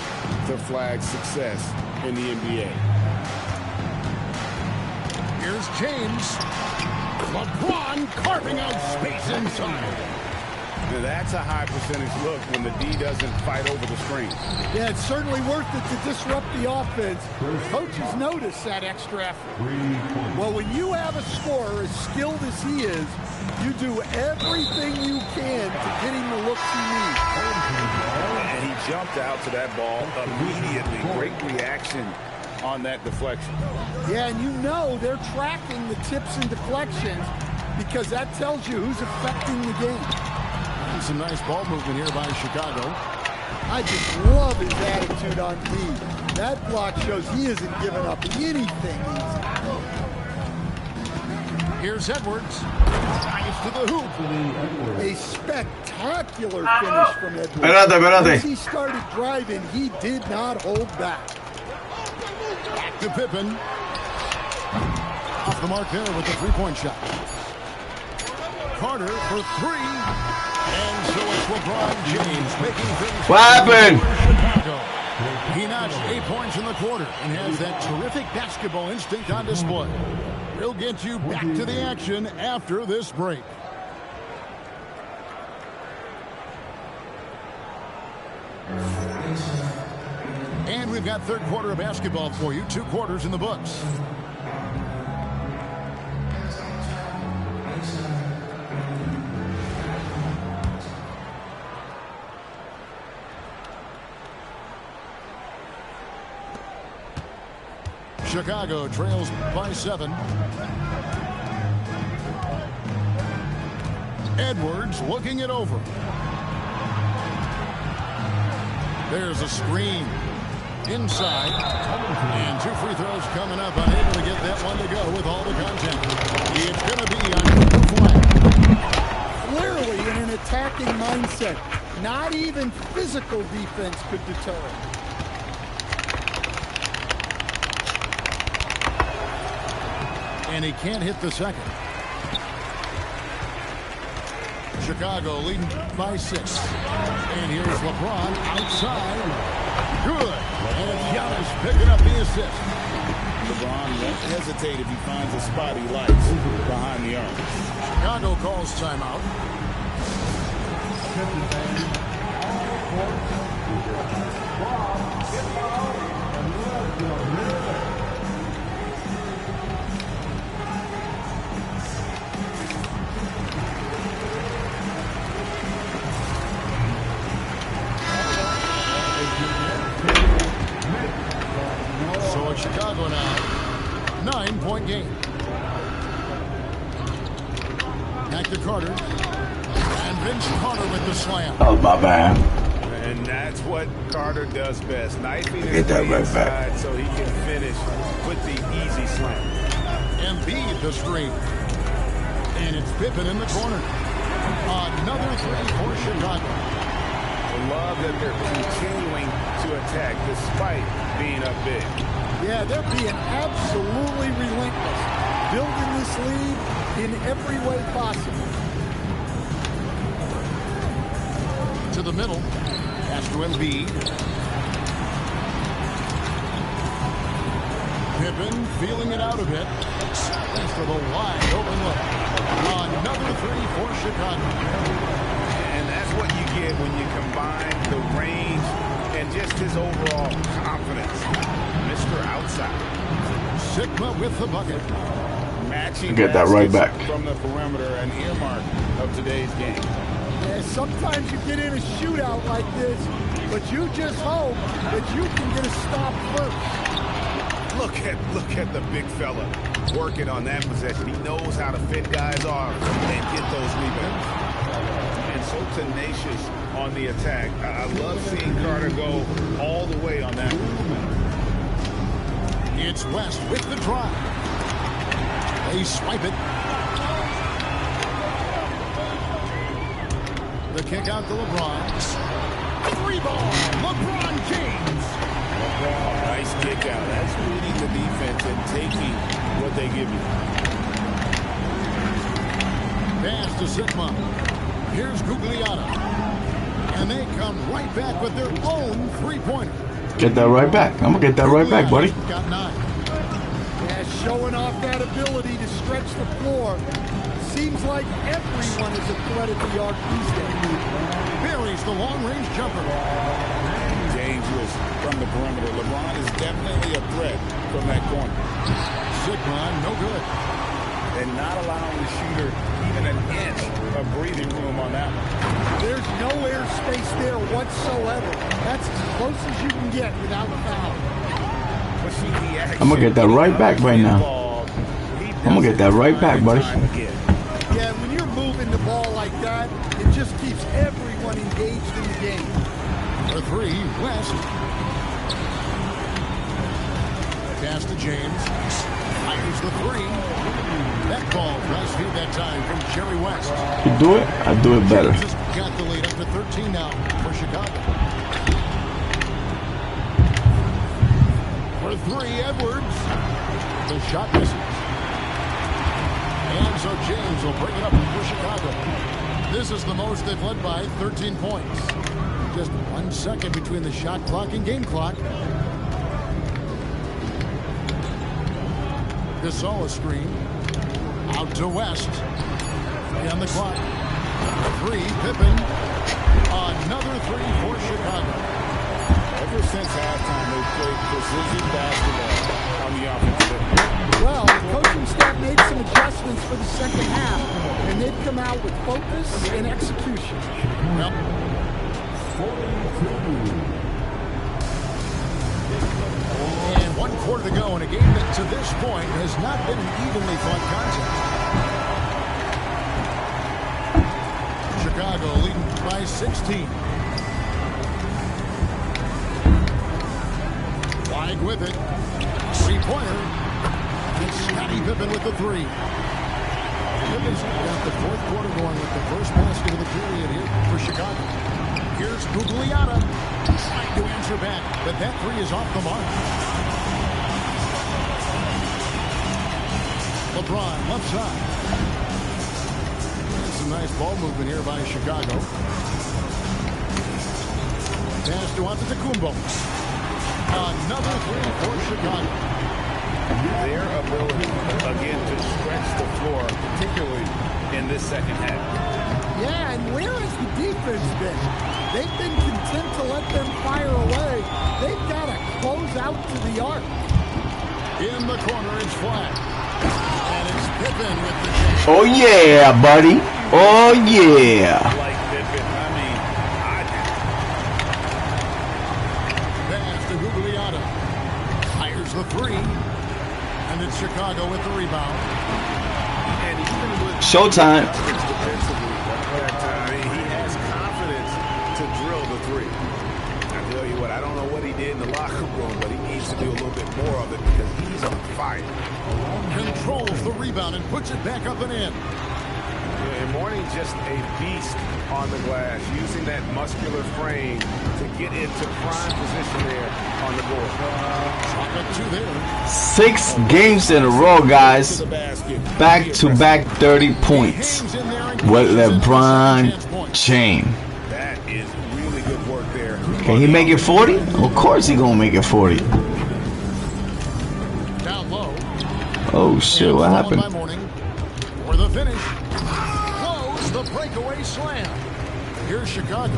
to Flag's success in the NBA. Here's James. LeBron carving out space inside. Now that's a high percentage look when the D doesn't fight over the screen. Yeah, it's certainly worth it to disrupt the offense. Coaches notice that extra effort. Well, when you have a scorer as skilled as he is, you do everything you can to get him the looks he needs. And he jumped out to that ball immediately. Great reaction on that deflection. Yeah, and you know they're tracking the tips and deflections because that tells you who's affecting the game. See some nice ball movement here by Chicago. I just love his attitude on D. That block shows he isn't giving up anything easy. Here's Edwards. Drives to the hoop. A spectacular finish from Edwards. Espérate. As he started driving, he did not hold back. Back to Pippen. Off the mark there with the three-point shot. Carter for three. And so it's LeBron James making things. What happened? Chicago. He notched 8 points in the quarter and has that terrific basketball instinct on display. We'll get you back to the action after this break. And we've got third quarter of basketball for you. 2 quarters in the books. Chicago trails by 7. Edwards looking it over. There's a screen inside. And 2 free throws coming up. Unable to get that one to go with all the contact. It's going to be on the flag. Clearly in an attacking mindset. Not even physical defense could deter him. And he can't hit the second. Chicago leading by 6. And here's LeBron outside. Good. And it's Giannis picking up the assist. LeBron won't hesitate if he finds a spot he likes behind the arc. Chicago calls timeout. So it's Chicago now. 9-point game. Back to Carter. And Vince Carter with the slam. Oh, my bad. And that's what Carter does best. Knifing Get his that way right inside back. so he can finish with the easy slam. Embiid the screen. And it's Pippen in the corner. Another 3 for Chicago. I love that they're continuing to attack despite being up big. Yeah, they're being absolutely relentless. Building this lead in every way possible. To the middle. Pass to Embiid. Pippen feeling it out a bit. Thanks for the wide open look. Another 3 for Chicago. And that's what you get when you combine the range and just his overall confidence. Mr. Outside. Sigma with the bucket. Matching Get that right back. from the perimeter, an earmark of today's game. Yeah, sometimes you get in a shootout like this, but you just hope that you can get a stop first. Look at the big fella working on that possession. He knows how to fit guys off and get those rebounds. And so tenacious on the attack. I love seeing Carter go all the way on that one. It's West with the drive. They swipe it. The kick out to LeBron. 3 ball. LeBron James. Nice kick out. That's reading the defense and taking what they give you. Pass to Sigma. Here's Gugliotta. And they come right back with their own 3-pointer. Get that right back. I'm going to get that right back, buddy. Got 9. Yeah, showing off that ability to stretch the floor. Seems like everyone is a threat at the arc these days. Buries the long-range jumper. Dangerous from the perimeter. LeBron is definitely a threat from that corner. Sigma, no good. And not allowing the shooter even an inch of breathing room on that one. There's no airspace there whatsoever. That's as close as you can get without a foul. I'm going to get that right back right now. I'm going to get that right back, buddy. Yeah, when you're moving moving the ball like that, it just keeps everyone engaged in the game. For three, West. Pass to James. Fires the three. That ball does feed that time from Jerry West. You do it? I do it better. James has got the lead up to 13 now for Chicago. For three, Edwards. The shot misses. And so James will bring it up for Chicago. This is the most they've led by, 13 points. Just 1 second between the shot clock and game clock. Gasol a screen. Out to West. And the clock. Three, Pippen. Another three for Chicago. Ever since halftime, they've played precision basketball on the offensive end. Well, the coaching staff made some adjustments for the second half, and they've come out with focus and execution. Well, 42. and 1 quarter to go in a game that to this point has not been an evenly fought contest. Chicago leading by 16. Flag with it. Three-pointer. And Scottie Pippen with the three. Pippen's got the fourth quarter going with the first basket of the period here for Chicago. Here's Gugliotta trying to answer back, but that three is off the mark. LeBron left side. And some nice ball movement here by Chicago. Pass to Antetokounmpo. Another three for Chicago. Their ability, again, to stretch the floor, particularly in this second half. Yeah, and where has the defense been? They've been content to let them fire away. They've got to close out to the arc. In the corner, it's flat. And it's Pippen with the jam. Oh yeah, buddy. Oh yeah. Like Pippen, I mean, Pass to Gugliotta. Fires the three. And it's Chicago with the rebound. and even with Showtime. defensively, he has confidence to drill the three. I tell you what, I don't know what he did in the locker room, but he needs to do a little bit more of it because he's on fire. Controls the rebound and puts it back up and in. And Mourning just a beast on the glass, using that muscular frame to get into prime position there on the board. Chocolate two there. 6 games in a row, guys. To the basket. Back-to-back 30 points Hangs in there and with catches it for LeBron second chance points. James. That is really good work there. Can he make it 40? Of course he gonna make it 40. Down low. Oh shit, what Followed by happened? Mourning for the finish. Close the breakaway slam. Here's Chicago.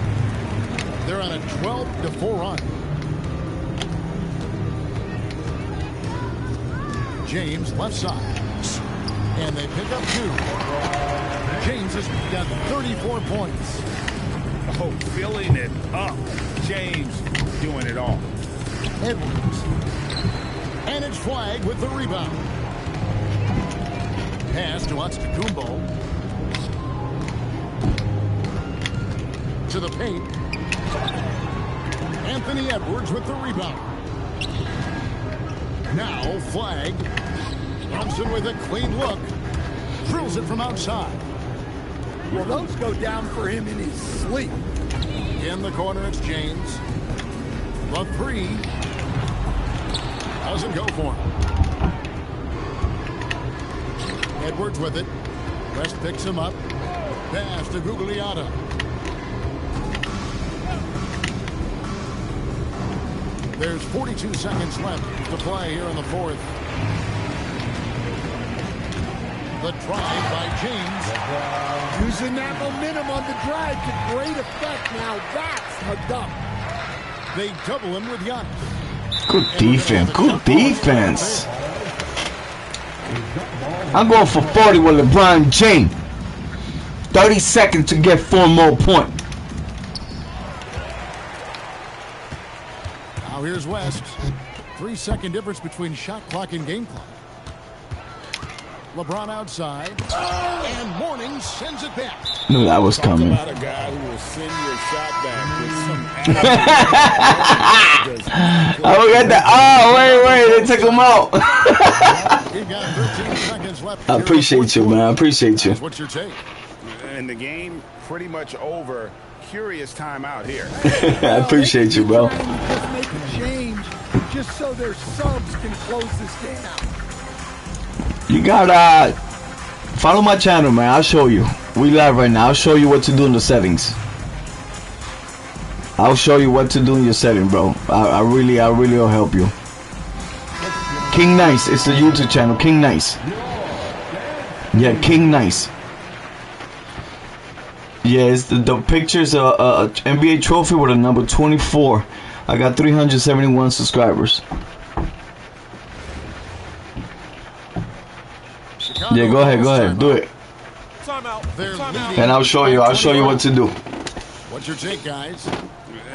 They're on a 12-4 run. James left side. And they pick up 2. James has got 34 points. Oh, filling it up. James doing it all. Edwards. And it's Flag with the rebound. Pass to Antetokounmpo. To the paint. Anthony Edwards with the rebound. Now Flag. Thompson with a clean look. Drills it from outside. Well, those go down for him in his sleep. In the corner, it's James. The three. Doesn't go for him. Edwards with it. West picks him up. Pass to Gugliotta. There's 42 seconds left to play here in the fourth. The drive by James. Using that momentum on the drive to great effect. Now that's a dunk. They double him with Giannis. Good defense. Good defense. I'm going for 40 with LeBron James. 30 seconds to get 4 more points. Now here's West. 3-second difference between shot clock and game clock. LeBron outside. And Mourning sends it back. Knew that was Talk coming. about a guy who will send your shot back with some attitude. Oh, we got that. Oh, wait, they took him out. We've got 13 seconds left. I appreciate you, man. I appreciate you. What's your take? And the game pretty much over. Curious timeout here. I appreciate you, bro. Just make a change just so their subs can close this game out. You got follow my channel, man. I'll show you. We live right now. I'll show you what to do in the settings. I'll show you what to do in your setting, bro. I really will help you. King Nice. It's the YouTube channel. King Nice. Yeah, King Nice. Yeah, it's the pictures of a NBA trophy with a number 24. I got 371 subscribers. Chicago Yeah, go ahead, do it. They're leading. And I'll show you what to do. What's your take, guys?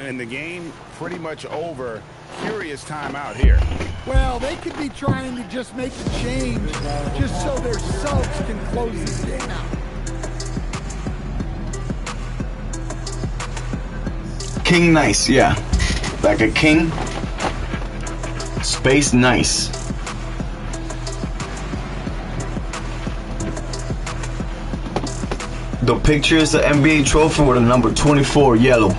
And the game pretty much over. Curious timeout here. Well, they could be trying to just make a change just so their subs can close this game out. King Nice, yeah. Like a king. Space Nice. The picture is the NBA trophy with a number 24, yellow.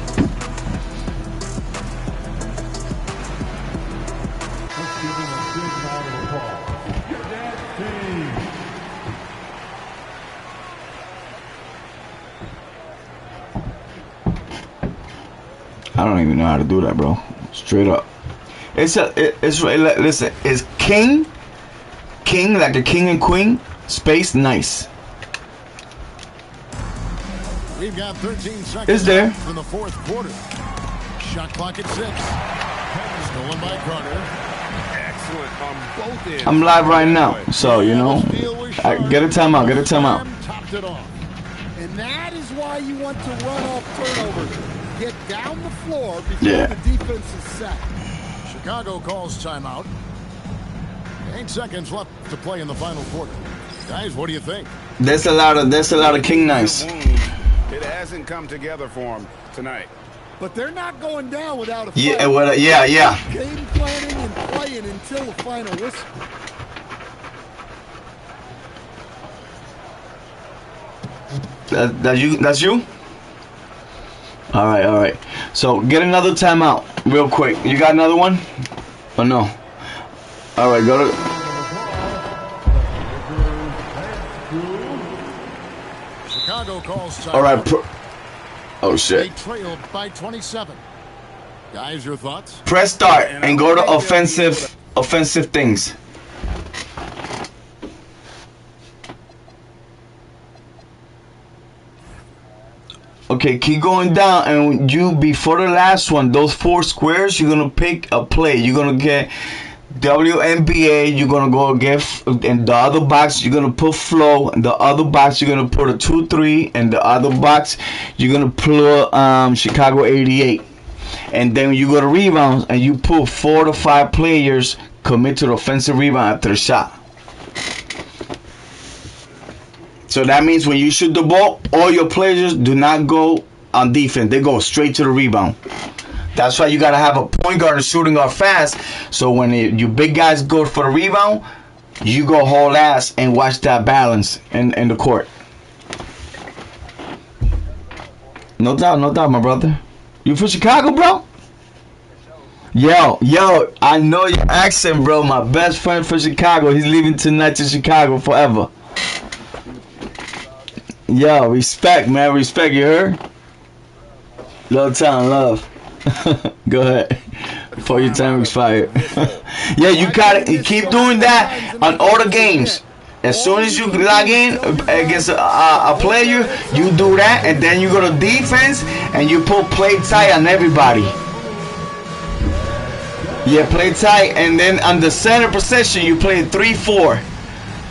I don't even know how to do that, bro. Straight up. Listen, it's king like a king and queen, space nice. We've got 13 seconds It's there. left in the fourth quarter. Shot clock at 6. Stolen by Carter. Excellent on both ends. I'm live right now, so you know, get a timeout, Topped it off. And that is why you want to run off turnovers. Get down the floor before Yeah. the defense is set. Chicago calls timeout. 8 seconds left to play in the final quarter. Guys, what do you think? There's a lot of king nice. It hasn't come together for him tonight. But they're not going down without a fight. Yeah, yeah. Game planning and playing until the final whistle. That's you? All right. So get another timeout real quick. You got another one? Or no? All right, go to. Chicago calls timeout. All right. Oh They shit. trailed by 27. Guys, your thoughts? Press start and go to offensive things. Okay, keep going down, and you before the last one, those 4 squares, you're gonna pick a play. You're gonna get WNBA. You're gonna go get in the other box. You're gonna put flow. In the other box, you're gonna put a 2-3. In the other box, you're gonna put Chicago 88. And then you go to rebounds, and you put 4 to 5 players commit to the offensive rebound after the shot. So that means when you shoot the ball, all your players do not go on defense. They go straight to the rebound. That's why you got to have a point guard and shooting guard fast. So when you big guys go for the rebound, you go whole ass and watch that balance in the court. No doubt, my brother. You from Chicago, bro? Yo, I know your accent, bro. My best friend from Chicago. He's leaving tonight to Chicago forever. Yo, respect, man. Respect, you heard? Love time, love. Go ahead. Before your time expired. Yeah, you gotta keep doing that on all the games. As soon as you log in against a player, you do that, and then you go to defense and you put play tight on everybody. Yeah, play tight, and then on the center position you play 3-4.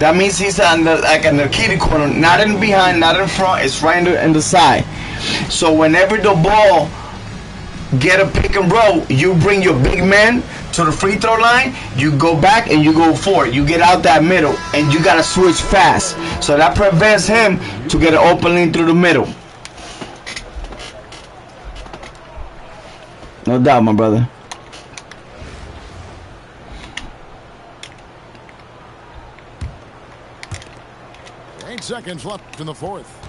That means he's on the in the kitty corner, not in behind, not in front. It's right in the side. So whenever the ball get a pick and roll, you bring your big man to the free throw line, you go back and you go for it. You get out that middle and you gotta switch fast. So that prevents him to get an opening through the middle. No doubt, my brother. 8 seconds left in the fourth.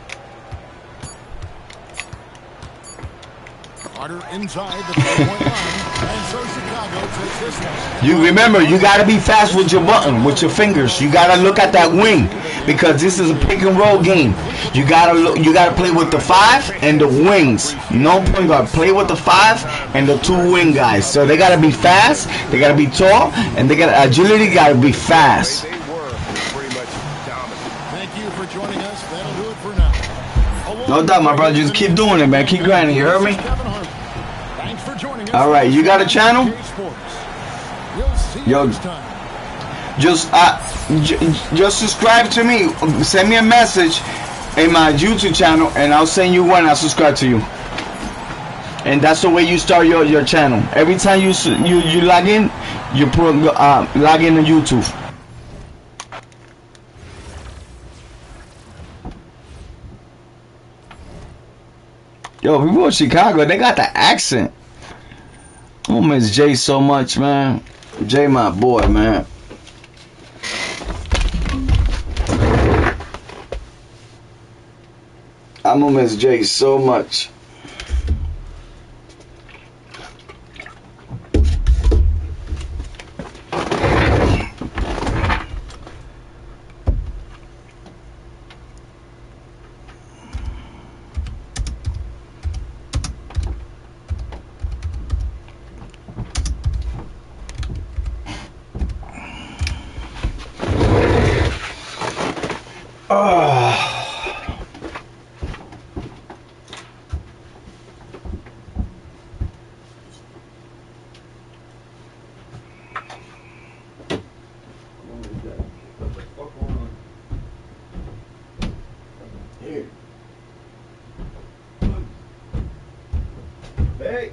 Carter inside the 3-point line, and so Chicago takes this one. You remember, you got to be fast with your button, with your fingers. You got to look at that wing because this is a pick and roll game. You got to play with the 5 and the wings. No point guard. Play with the 5 and the 2 wing guys. So they got to be fast, they got to be tall, and they got agility. Got to be fast. They were pretty much dominant. Thank you for joining us. That'll do it for now. No doubt, my brother. Just keep doing it, man. Keep grinding. You heard me? Thanks for joining us. All right, you got a channel? We'll see you Yo, next time. just subscribe to me. Send me a message in my YouTube channel, and I'll send you one. I'll subscribe to you. And that's the way you start your channel. Every time you log in, you put log in on YouTube. Yo, people in Chicago, they got the accent. I miss Jay so much, man. Jay, my boy, man. I'm gonna miss Jay so much. Hey.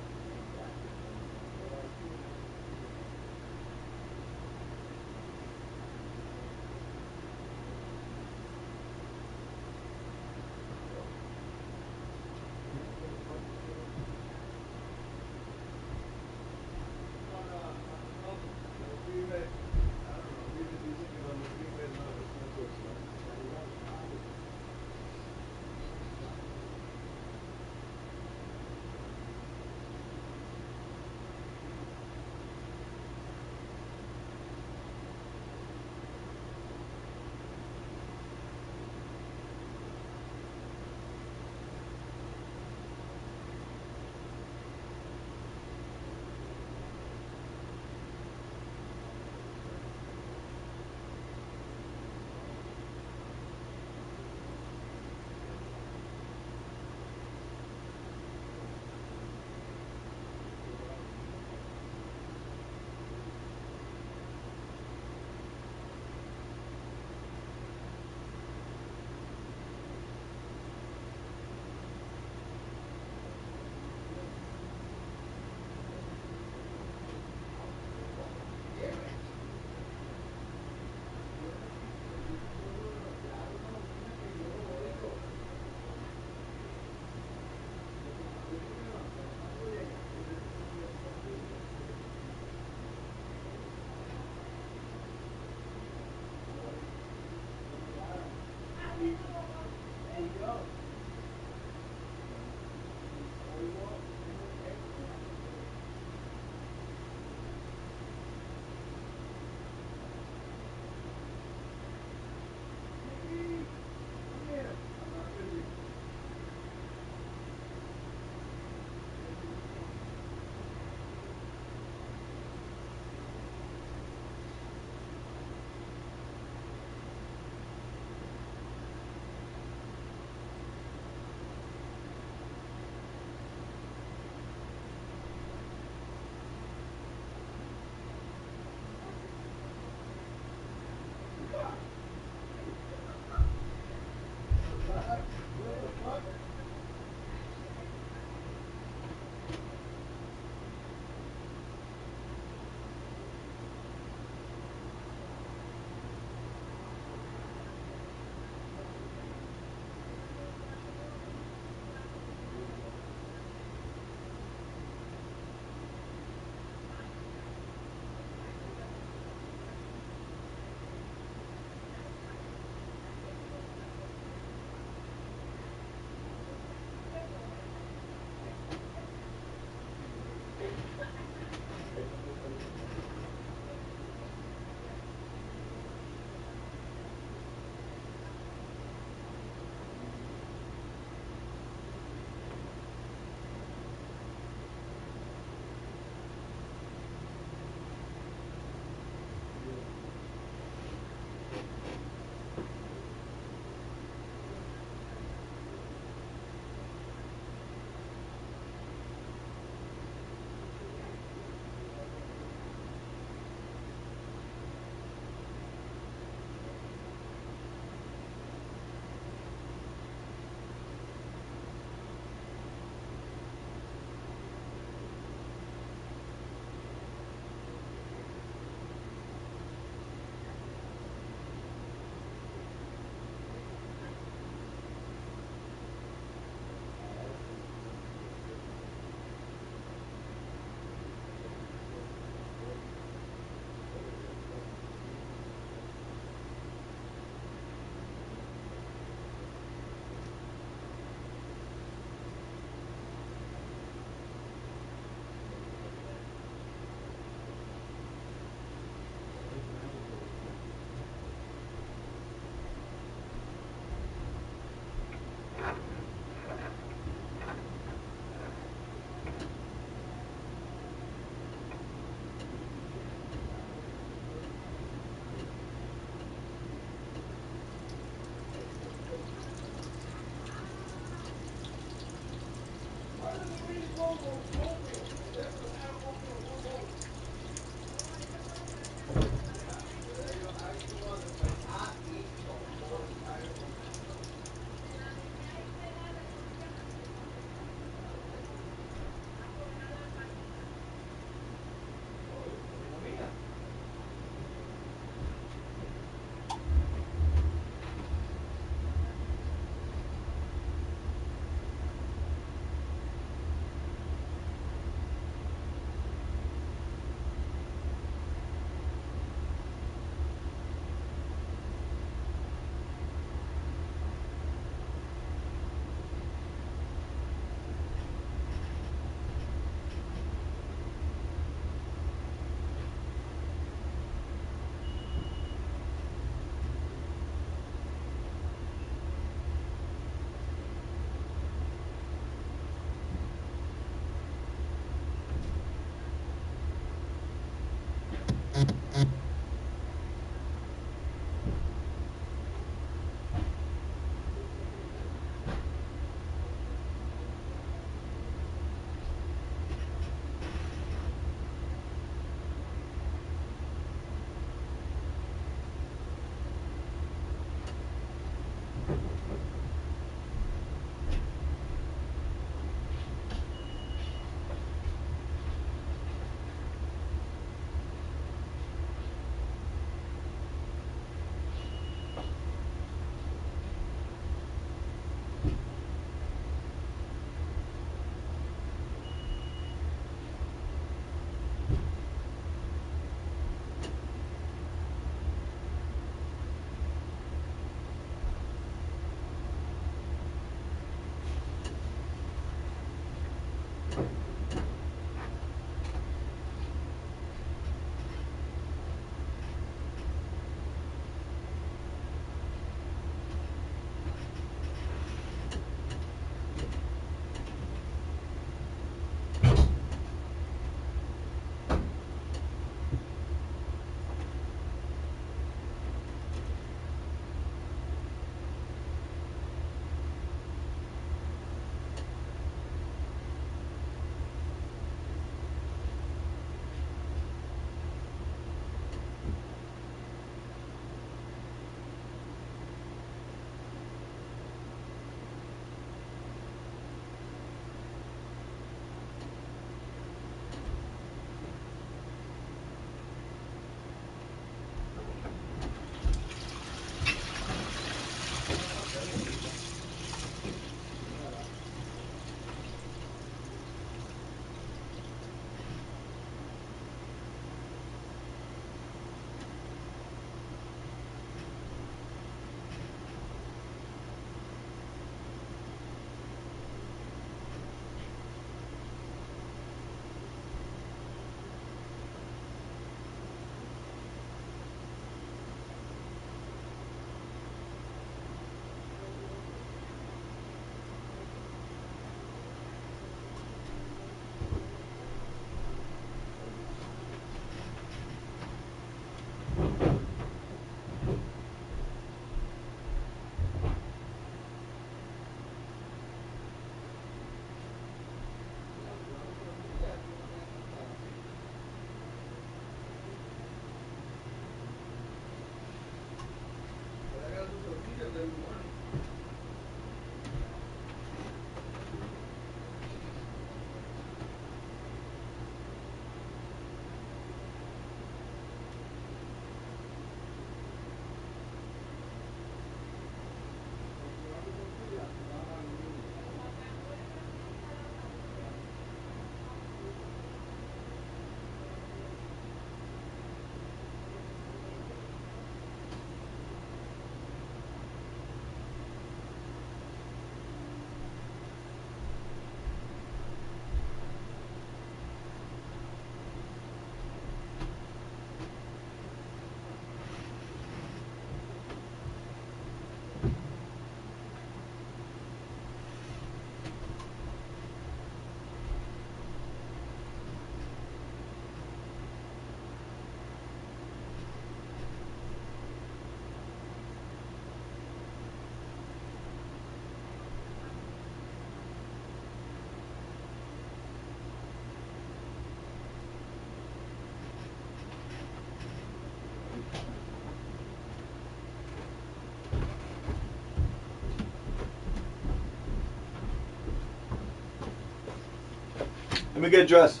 Let me get dressed.